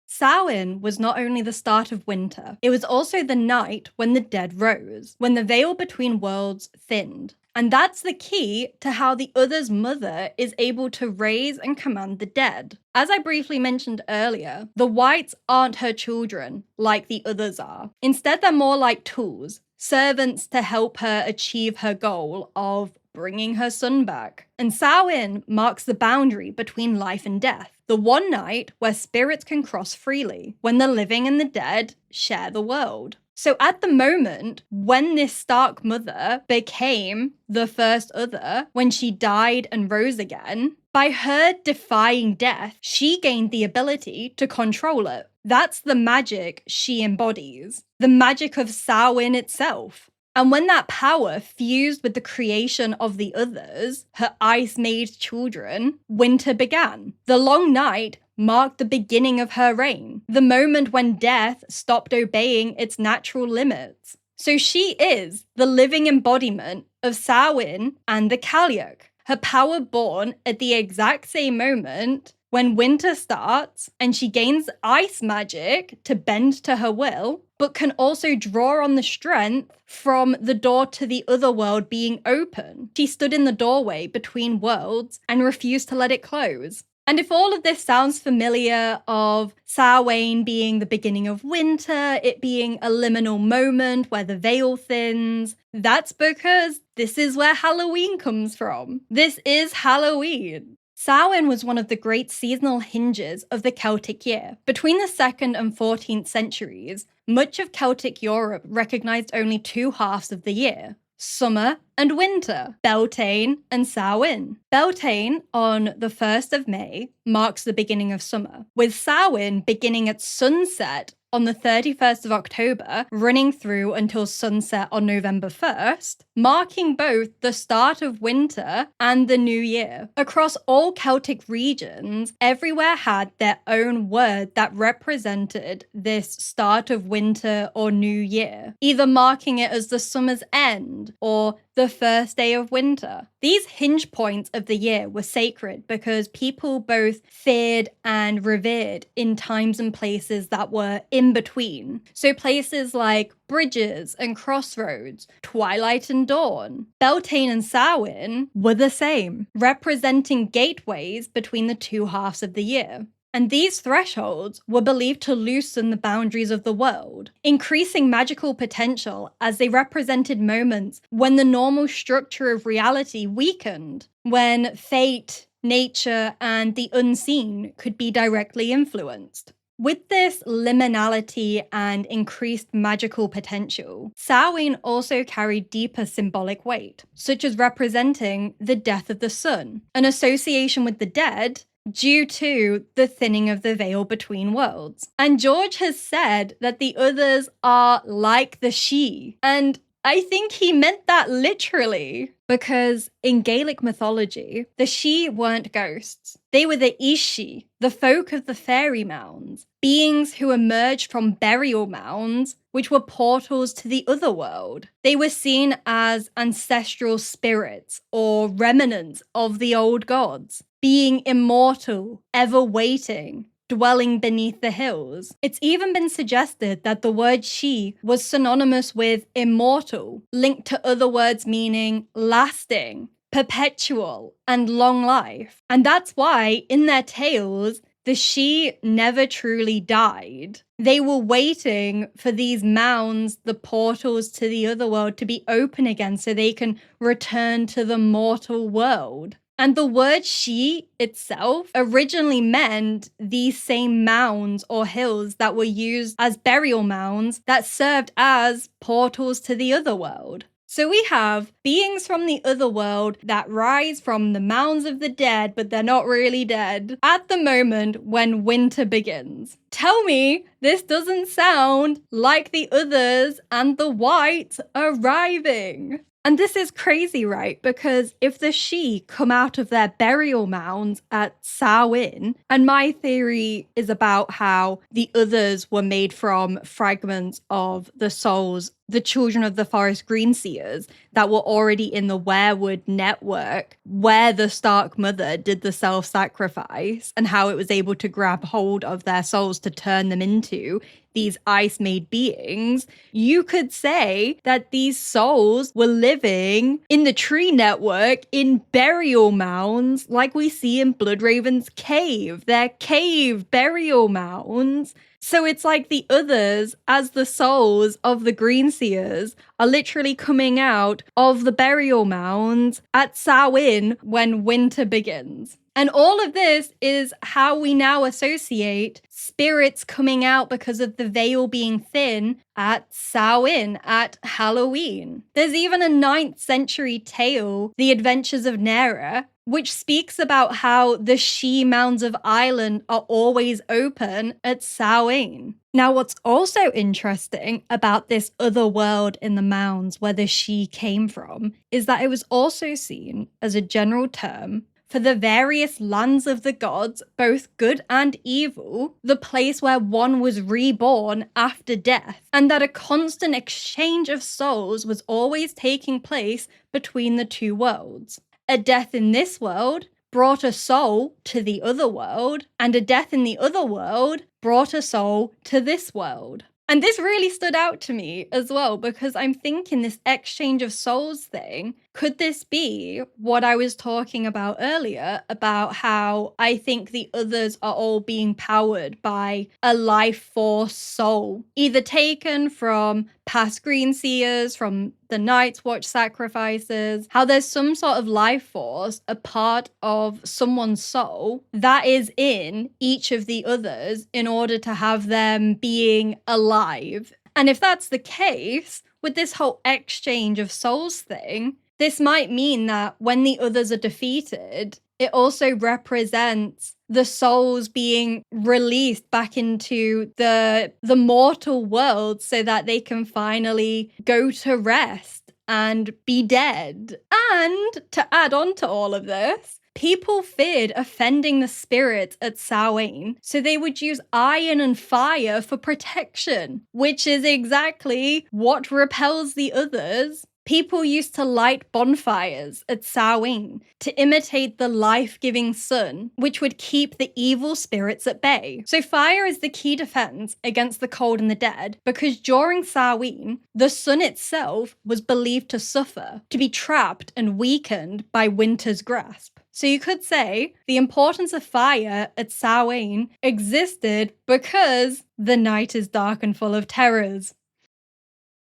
S1: Samhain was not only the start of winter, it was also the night when the dead rose, when the veil between worlds thinned. And that's the key to how the Other's mother is able to raise and command the dead. As I briefly mentioned earlier, the Whites aren't her children like the Others are. Instead, they're more like tools, servants to help her achieve her goal of bringing her son back. And Samhain marks the boundary between life and death, the one night where spirits can cross freely, when the living and the dead share the world. So at the moment, when this Stark mother became the first Other, when she died and rose again, by her defying death, she gained the ability to control it. That's the magic she embodies, the magic of Samhain itself. And when that power fused with the creation of the Others, her ice-made children, winter began. The long night marked the beginning of her reign, the moment when death stopped obeying its natural limits. So she is the living embodiment of Samhain and the Cailleach, her power born at the exact same moment when winter starts and she gains ice magic to bend to her will, but can also draw on the strength from the door to the other world being open. She stood in the doorway between worlds and refused to let it close. And if all of this sounds familiar of Samhain being the beginning of winter, it being a liminal moment where the veil thins, that's because this is where Halloween comes from. This is Halloween. Samhain was one of the great seasonal hinges of the Celtic year. Between the 2nd and 14th centuries, much of Celtic Europe recognised only two halves of the year: summer and winter, Beltane and Samhain. Beltane, on the 1st of May, marks the beginning of summer, with Samhain beginning at sunset on the 31st of October, running through until sunset on November 1st, marking both the start of winter and the new year. Across all Celtic regions, everywhere had their own word that represented this start of winter or new year, either marking it as the summer's end or the first day of winter. These hinge points of the year were sacred because people both feared and revered in times and places that were in between. So places like bridges and crossroads, twilight and dawn. Beltane and Samhain were the same, representing gateways between the two halves of the year. And these thresholds were believed to loosen the boundaries of the world, increasing magical potential as they represented moments when the normal structure of reality weakened, when fate, nature, and the unseen could be directly influenced. With this liminality and increased magical potential, Samhain also carried deeper symbolic weight, such as representing the death of the sun, an association with the dead due to the thinning of the veil between worlds. And George has said that the Others are like the Sidhe, and I think he meant that literally, because in Gaelic mythology, the Sidhe weren't ghosts. They were the Ishi, the folk of the fairy mounds, beings who emerged from burial mounds, which were portals to the other world. They were seen as ancestral spirits or remnants of the old gods, being immortal, ever waiting, dwelling beneath the hills. It's even been suggested that the word Sidhe was synonymous with immortal, linked to other words meaning lasting, perpetual, and long life. And that's why, in their tales, the Sidhe never truly died. They were waiting for these mounds, the portals to the other world, to be open again so they can return to the mortal world. And the word Sidhe itself originally meant these same mounds or hills that were used as burial mounds that served as portals to the other world. So we have beings from the other world that rise from the mounds of the dead, but they're not really dead, at the moment when winter begins. Tell me this doesn't sound like the Others and the Whites arriving. And this is crazy, right? Because if the She come out of their burial mounds at Samhain, and my theory is about how the others were made from fragments of the souls, the children of the forest Greenseers that were already in the Weirwood network where the Stark mother did the self-sacrifice, and how it was able to grab hold of their souls to turn them into these ice-made beings. You could say that these souls were living in the tree network in burial mounds like we see in Bloodraven's cave. They're cave burial mounds. So it's like the others, as the souls of the Greenseers, are literally coming out of the burial mounds at Samhain when winter begins. And all of this is how we now associate spirits coming out because of the veil being thin at Samhain, at Halloween. There's even a 9th century tale, The Adventures of Nera, which speaks about how the She Mounds of Ireland are always open at Samhain. Now, what's also interesting about this other world in the mounds where the She came from is that it was also seen as a general term for the various lands of the gods, both good and evil, the place where one was reborn after death, and that a constant exchange of souls was always taking place between the two worlds. A death in this world brought a soul to the other world, and a death in the other world brought a soul to this world. And this really stood out to me as well, because I'm thinking this exchange of souls thing, could this be what I was talking about earlier about how I think the others are all being powered by a life force soul, either taken from past Greenseers, from the Night's Watch sacrifices, how there's some sort of life force, a part of someone's soul that is in each of the others in order to have them being alive. And if that's the case, with this whole exchange of souls thing, this might mean that when the others are defeated, it also represents the souls being released back into the mortal world so that they can finally go to rest and be dead. And to add on to all of this, people feared offending the spirits at Samhain, so they would use iron and fire for protection, which is exactly what repels the others. People used to light bonfires at Samhain to imitate the life-giving sun, which would keep the evil spirits at bay. So fire is the key defense against the cold and the dead, because during Samhain, the sun itself was believed to suffer, to be trapped and weakened by winter's grasp. So you could say the importance of fire at Samhain existed because the night is dark and full of terrors.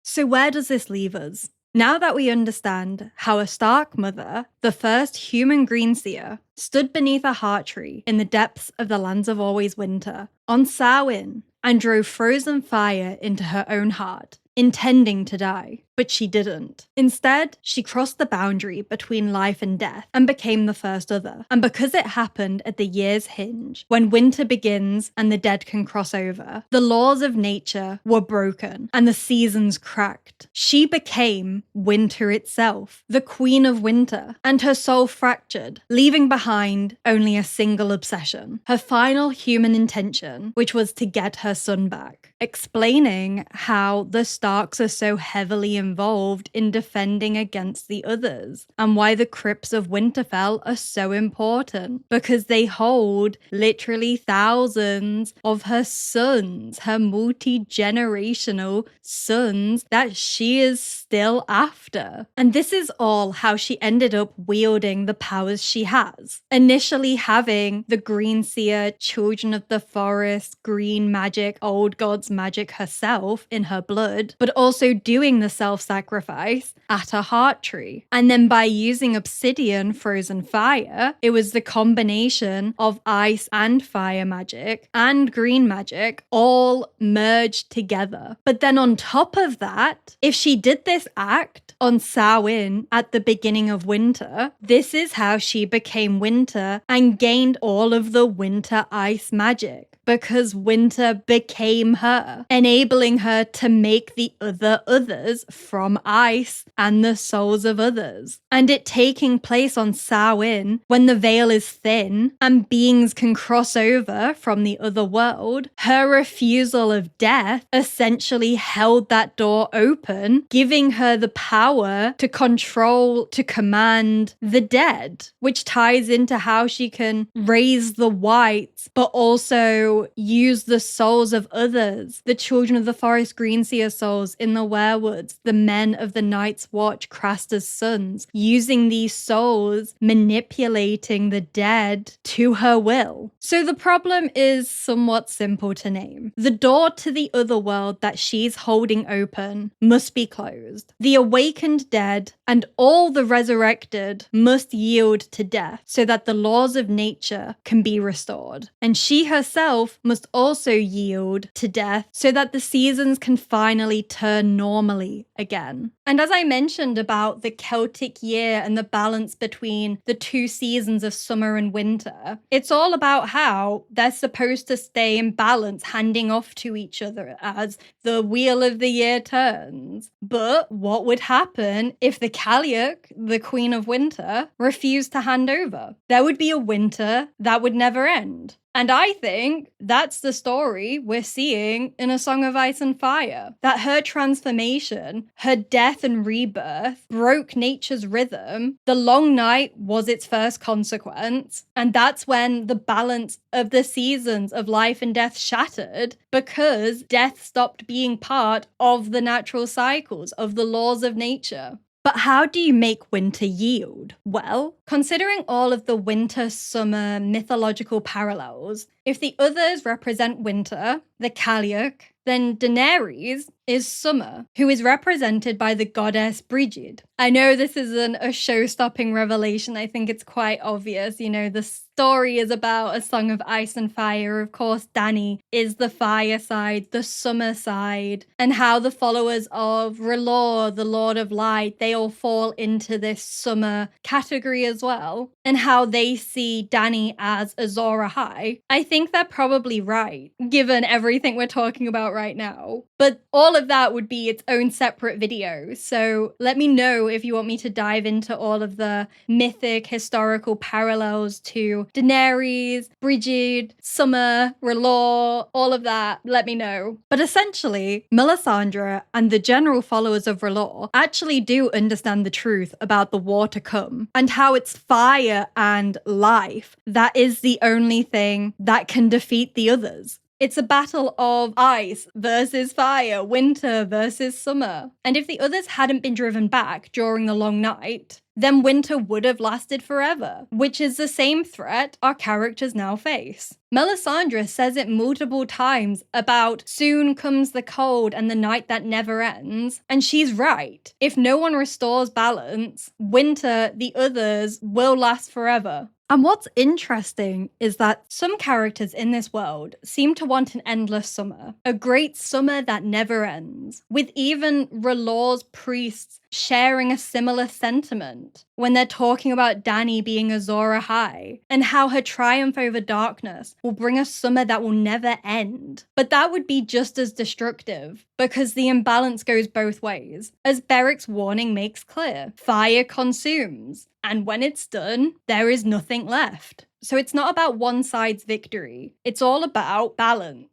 S1: So where does this leave us? Now that we understand how a Stark mother, the first human Greenseer, stood beneath a heart tree in the depths of the lands of always winter, on Samhain, and drove frozen fire into her own heart, intending to die, but she didn't. Instead, she crossed the boundary between life and death and became the first other. And because it happened at the year's hinge, when winter begins and the dead can cross over, the laws of nature were broken and the seasons cracked. She became winter itself, the queen of winter, and her soul fractured, leaving behind only a single obsession, her final human intention, which was to get her son back, explaining how the Starks are so heavily involved in defending against the others, and why the crypts of Winterfell are so important, because they hold literally thousands of her sons, her multi-generational sons that she is still after. And this is all how she ended up wielding the powers she has. Initially having the Greenseer, Children of the Forest, green magic, old gods magic herself in her blood, but also doing the self-sacrifice at a heart tree. And then by using obsidian frozen fire, it was the combination of ice and fire magic and green magic all merged together. But then on top of that, if she did this act on Samhain at the beginning of winter, this is how she became winter and gained all of the winter ice magic. because winter became her, enabling her to make the others from ice and the souls of others. And it taking place on Samhain when the veil is thin and beings can cross over from the other world, her refusal of death essentially held that door open, giving her the power to control, to command the dead, which ties into how she can raise the whites, but also use the souls of others, the children of the forest Greenseer souls in the Weirwoods, the men of the Night's Watch, Craster's sons, using these souls, manipulating the dead to her will. So the problem is somewhat simple to name. The door to the other world that she's holding open must be closed. The awakened dead and all the resurrected must yield to death so that the laws of nature can be restored. And she herself must also yield to death so that the seasons can finally turn normally again. And as I mentioned about the Celtic year and the balance between the two seasons of summer and winter, it's all about how they're supposed to stay in balance, handing off to each other as the wheel of the year turns. But what would happen if the Cailleach, the Queen of Winter, refused to hand over? There would be a winter that would never end. And I think that's the story we're seeing in A Song of Ice and Fire. That her transformation, her death and rebirth, broke nature's rhythm. The long night was its first consequence. And that's when the balance of the seasons of life and death shattered, because death stopped being part of the natural cycles, of the laws of nature. But how do you make winter yield? Well, considering all of the winter-summer mythological parallels, if the others represent winter, the Cailleach, then Daenerys is summer, who is represented by the goddess Brigid. I know this isn't a show-stopping revelation. I think it's quite obvious. You know, the story is about A Song of Ice and Fire. Of course, Dany is the fire side, the summer side, and how the followers of R'hllor, the Lord of Light, they all fall into this summer category as well, and how they see Dany as Azor Ahai. I think they're probably right, given everything we're talking about right now. But all of that would be its own separate video. So let me know if you want me to dive into all of the mythic historical parallels to Daenerys, Brigid, Summer, R'hllor, all of that. Let me know. But essentially, Melisandre and the general followers of R'hllor actually do understand the truth about the war to come and how it's fire and life that is the only thing that can defeat the others. It's a battle of ice versus fire, winter versus summer. And if the others hadn't been driven back during the long night, then winter would have lasted forever, which is the same threat our characters now face. Melisandre says it multiple times about soon comes the cold and the night that never ends, and she's right. If no one restores balance, winter, the others, will last forever. And what's interesting is that some characters in this world seem to want an endless summer, a great summer that never ends, with even R'hllor's priests sharing a similar sentiment when they're talking about Dany being Azor Ahai and how her triumph over darkness will bring a summer that will never end. But that would be just as destructive because the imbalance goes both ways. As Beric's warning makes clear, fire consumes, and when it's done, there is nothing left. So it's not about one side's victory, it's all about balance.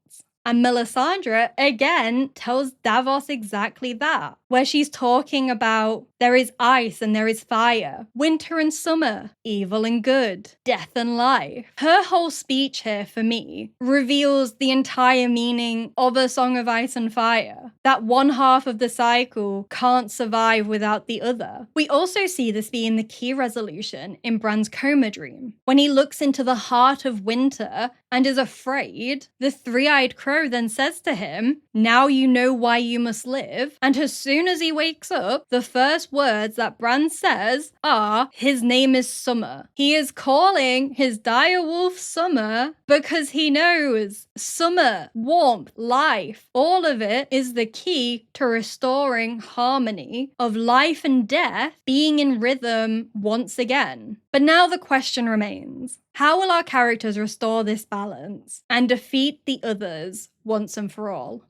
S1: And Melisandre, again, tells Davos exactly that, where she's talking about there is ice and there is fire, winter and summer, evil and good, death and life. Her whole speech here, for me, reveals the entire meaning of A Song of Ice and Fire, that one half of the cycle can't survive without the other. We also see this being the key resolution in Bran's coma dream. When he looks into the heart of winter and is afraid, the three-eyed crow then says to him, "Now you know why you must live." And as soon as he wakes up, the first words that Bran says are, his name is Summer. He is calling his direwolf Summer because he knows summer, warmth, life, all of it is the key to restoring harmony of life and death being in rhythm once again. But now the question remains, How will our characters restore this balance and defeat the others once and for all?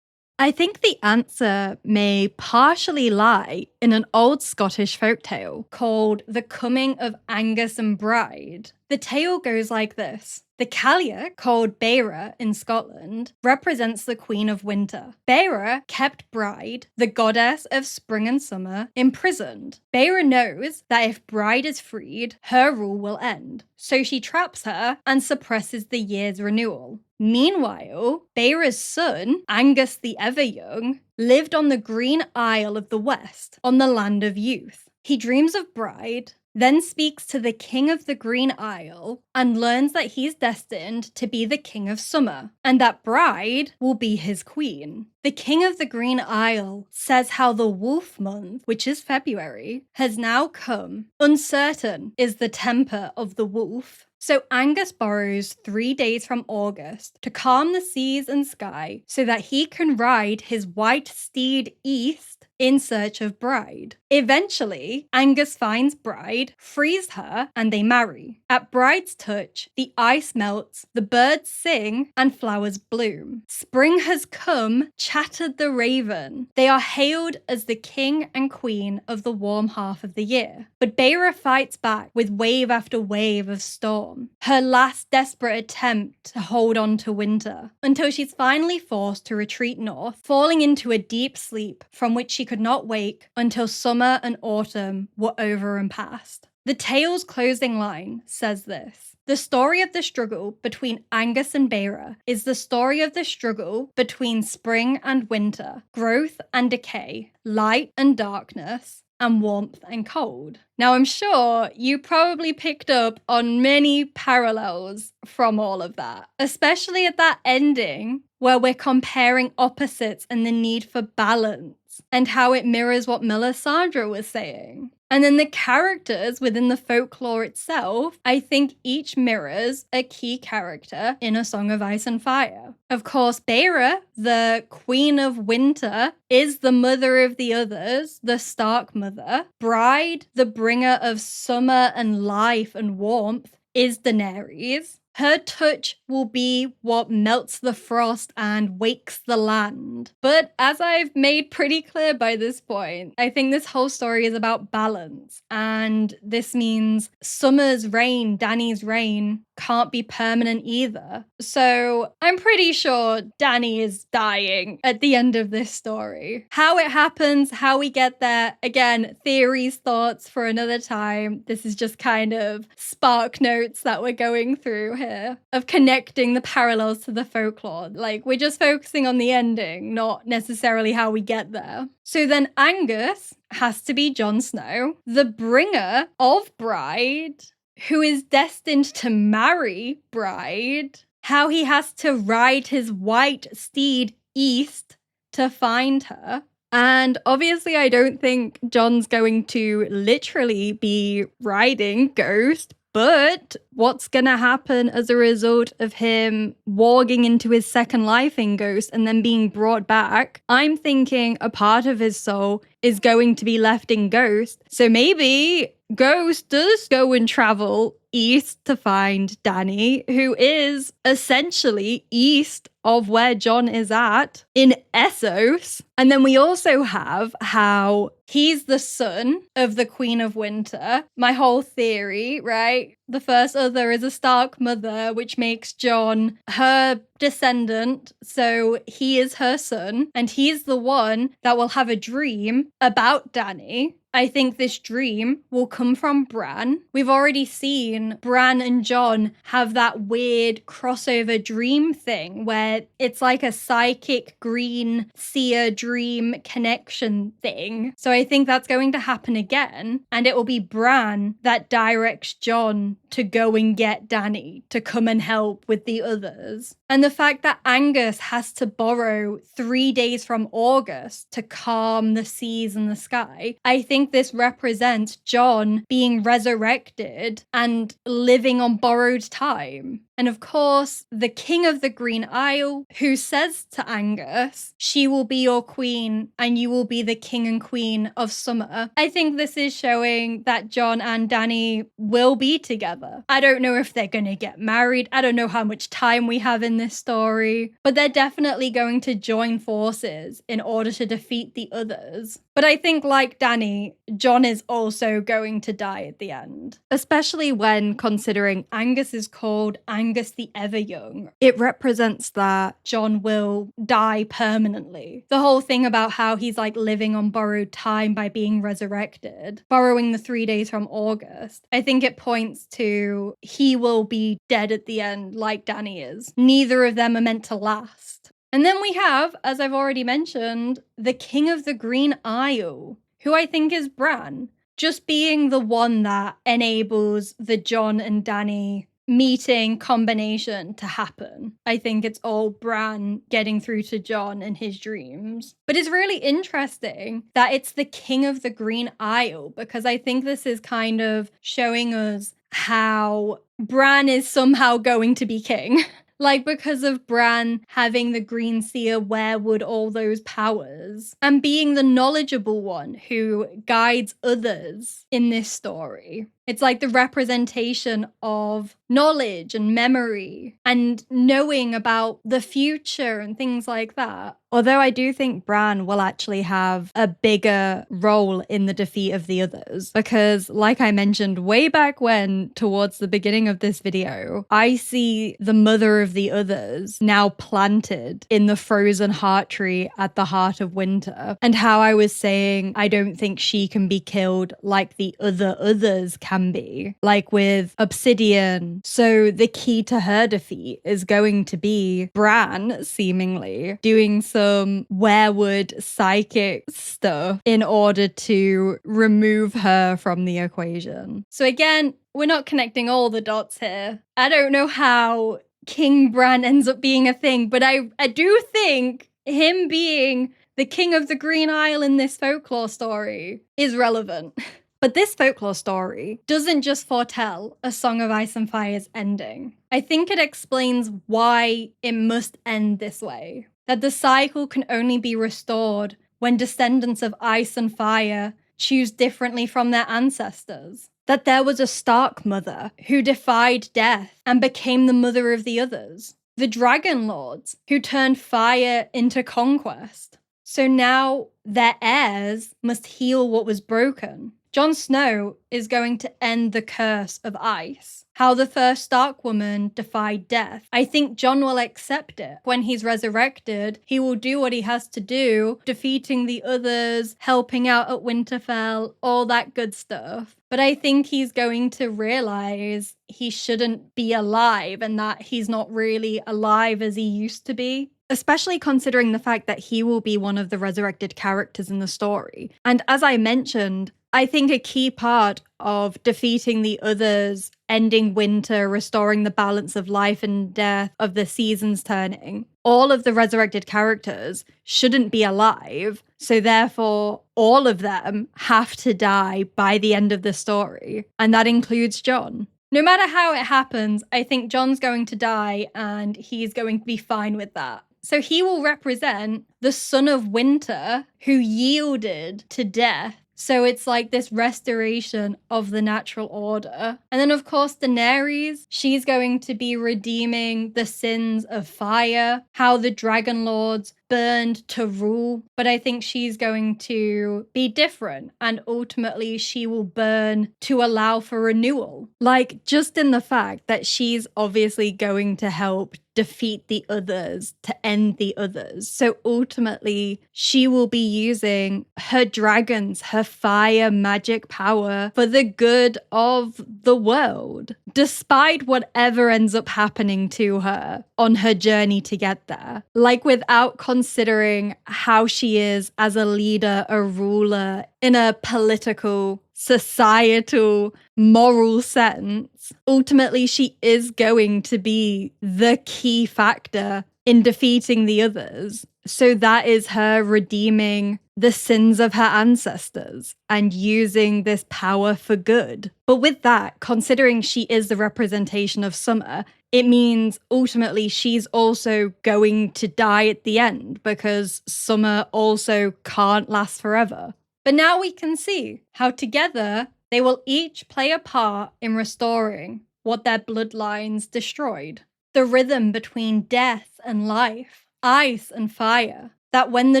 S1: I think the answer may partially lie in an old Scottish folktale called The Coming of Angus and Bride. The tale goes like this. The Calliach, called Beira in Scotland, represents the Queen of Winter. Beira kept Bride, the goddess of spring and summer, imprisoned. Beira knows that if Bride is freed, her rule will end, so she traps her and suppresses the year's renewal. Meanwhile, Beira's son, Angus the Ever-Young, lived on the Green Isle of the West, on the land of youth. He dreams of Bride, then speaks to the King of the Green Isle and learns that he's destined to be the King of Summer and that Bride will be his queen. The King of the Green Isle says how the wolf month, which is February, has now come. Uncertain is the temper of the wolf. So Angus borrows 3 days from August to calm the seas and sky so that he can ride his white steed east in search of Bride. Eventually, Angus finds Bride, frees her, and they marry. At Bride's touch, the ice melts, the birds sing, and flowers bloom. Spring has come, chattered the raven. They are hailed as the king and queen of the warm half of the year. But Beira fights back with wave after wave of storm, her last desperate attempt to hold on to winter, until she's finally forced to retreat north, falling into a deep sleep from which she could not wake until summer and autumn were over and past. The tale's closing line says this. The story of the struggle between Angus and Beira is the story of the struggle between spring and winter, growth and decay, light and darkness, and warmth and cold. Now, I'm sure you probably picked up on many parallels from all of that, especially at that ending where we're comparing opposites and the need for balance and how it mirrors what Melisandre was saying. And then the characters within the folklore itself, I think each mirrors a key character in A Song of Ice and Fire. Of course, Beira, the Queen of Winter, is the mother of the others, the Stark mother. Bride, the bringer of summer and life and warmth, is Daenerys. Her touch will be what melts the frost and wakes the land. But as I've made pretty clear by this point, I think this whole story is about balance. And this means Summer's reign, Dany's reign, can't be permanent either. So I'm pretty sure Dany is dying at the end of this story. How it happens, how we get there, again, theories, thoughts for another time. This is just kind of spark notes that we're going through here of connecting the parallels to the folklore. Like, we're just focusing on the ending, not necessarily how we get there. So then Angus has to be Jon Snow, the bringer of Bride, who is destined to marry Bride, how he has to ride his white steed east to find her. And obviously, I don't think Jon's going to literally be riding Ghost, but what's going to happen as a result of him warging into his second life in Ghost and then being brought back? I'm thinking a part of his soul is going to be left in Ghost. So maybe Ghost does go and travel east to find Dany, who is essentially east of where Jon is at in Essos. And then we also have how he's the son of the Queen of Winter. My whole theory, right? The first other is a Stark mother, which makes Jon her descendant. So he is her son, and he's the one that will have a dream about Dany. I think this dream will come from Bran. We've already seen Bran and Jon have that weird crossover dream thing where it's like a psychic Greenseer dream connection thing. So I think that's going to happen again, and it will be Bran that directs Jon to go and get Dany to come and help with the others. And the fact that Angus has to borrow 3 days from August to calm the seas and the sky, I think this represents Jon being resurrected and living on borrowed time. And of course, the King of the Green Isle, who says to Angus, "She will be your queen and you will be the king and queen of summer." I think this is showing that Jon and Dany will be together. I don't know if they're going to get married. I don't know how much time we have in this story, but they're definitely going to join forces in order to defeat the others. But I think, like Dany, Jon is also going to die at the end, especially when considering Angus is called Angus the Ever-Young. It represents that Jon will die permanently. The whole thing about how he's like living on borrowed time by being resurrected, borrowing the 3 days from August, I think it points to he will be dead at the end like Dany is. Neither of them are meant to last. And then we have, as I've already mentioned, the King of the Green Isle, who I think is Bran, just being the one that enables the Jon and Dany meeting combination to happen. I think it's all Bran getting through to Jon in his dreams. But it's really interesting that it's the King of the Green Isle, because I think this is kind of showing us how Bran is somehow going to be king. Like, because of Bran having the Greenseer, Weirwood, all those powers, and being the knowledgeable one who guides others in this story. It's like the representation of knowledge and memory and knowing about the future and things like that. Although I do think Bran will actually have a bigger role in the defeat of the others, because like I mentioned way back when, towards the beginning of this video, I see the mother of the others now planted in the frozen heart tree at the heart of winter, and how I was saying I don't think she can be killed like the others can be, like with obsidian. So the key to her defeat is going to be Bran seemingly doing some weirwood psychic stuff in order to remove her from the equation. So again, we're not connecting all the dots here. I don't know how King Bran ends up being a thing, but I do think him being the King of the Green Isle in this folklore story is relevant. But this folklore story doesn't just foretell A Song of Ice and Fire's ending. I think it explains why it must end this way. That the cycle can only be restored when descendants of ice and fire choose differently from their ancestors. That there was a Stark mother who defied death and became the mother of the others. The Dragon Lords who turned fire into conquest. So now their heirs must heal what was broken. Jon Snow is going to end the curse of ice. How the first Stark woman defied death. I think Jon will accept it. When he's resurrected, he will do what he has to do, defeating the others, helping out at Winterfell, all that good stuff. But I think he's going to realize he shouldn't be alive and that he's not really alive as he used to be. Especially considering the fact that he will be one of the resurrected characters in the story. And as I mentioned, I think a key part of defeating the others, ending winter, restoring the balance of life and death, of the seasons turning, all of the resurrected characters shouldn't be alive. So therefore, all of them have to die by the end of the story. And that includes Jon. No matter how it happens, I think Jon's going to die and he's going to be fine with that. So he will represent the son of winter who yielded to death. So it's like this restoration of the natural order. And then of course Daenerys, she's going to be redeeming the sins of fire, how the Dragon Lords burned to rule. But I think she's going to be different, and ultimately she will burn to allow for renewal. Like, just in the fact that she's obviously going to help defeat the others, to end the others. So ultimately, she will be using her dragons, her fire magic power for the good of the world, despite whatever ends up happening to her on her journey to get there. Like, without considering how she is as a leader, a ruler in a political, societal, moral sense, ultimately she is going to be the key factor in defeating the others. So that is her redeeming the sins of her ancestors and using this power for good. But with that, considering she is the representation of summer, it means ultimately she's also going to die at the end because summer also can't last forever. But now we can see how together they will each play a part in restoring what their bloodlines destroyed. The rhythm between death and life, ice and fire, that when the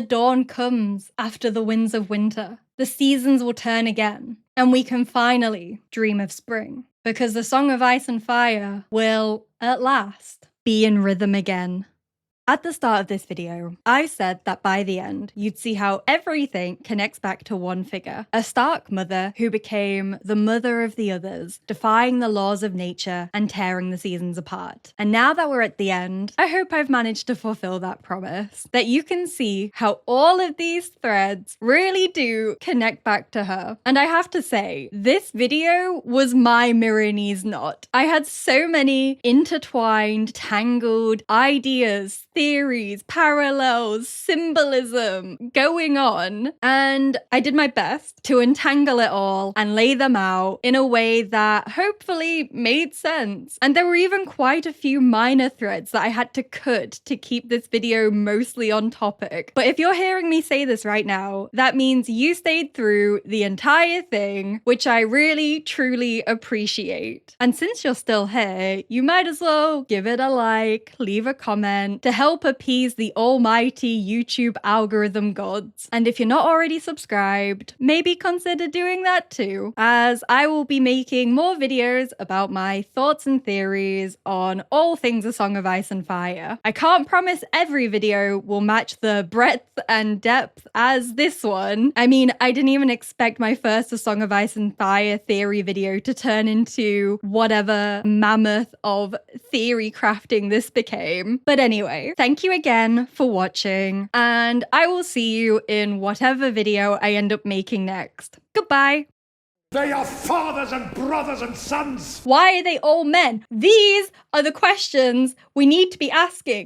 S1: dawn comes after the winds of winter, the seasons will turn again, and we can finally dream of spring, because the Song of Ice and Fire will, at last, be in rhythm again. At the start of this video, I said that by the end, you'd see how everything connects back to one figure, a Stark mother who became the mother of the others, defying the laws of nature and tearing the seasons apart. And now that we're at the end, I hope I've managed to fulfill that promise, that you can see how all of these threads really do connect back to her. And I have to say, this video was my Myronese knot. I had so many intertwined, tangled ideas, theories, parallels, symbolism going on, and I did my best to untangle it all and lay them out in a way that hopefully made sense. And there were even quite a few minor threads that I had to cut to keep this video mostly on topic. But if you're hearing me say this right now, that means you stayed through the entire thing, which I really, truly appreciate. And since you're still here, you might as well give it a like, leave a comment to help appease the almighty YouTube algorithm gods. And if you're not already subscribed, maybe consider doing that too, as I will be making more videos about my thoughts and theories on all things A Song of Ice and Fire. I can't promise every video will match the breadth and depth as this one. I mean, I didn't even expect my first A Song of Ice and Fire theory video to turn into whatever mammoth of theory crafting this became. But anyway, thank you again for watching, and I will see you in whatever video I end up making next. Goodbye!
S2: They are fathers and brothers and sons!
S1: Why are they all men? These are the questions we need to be asking.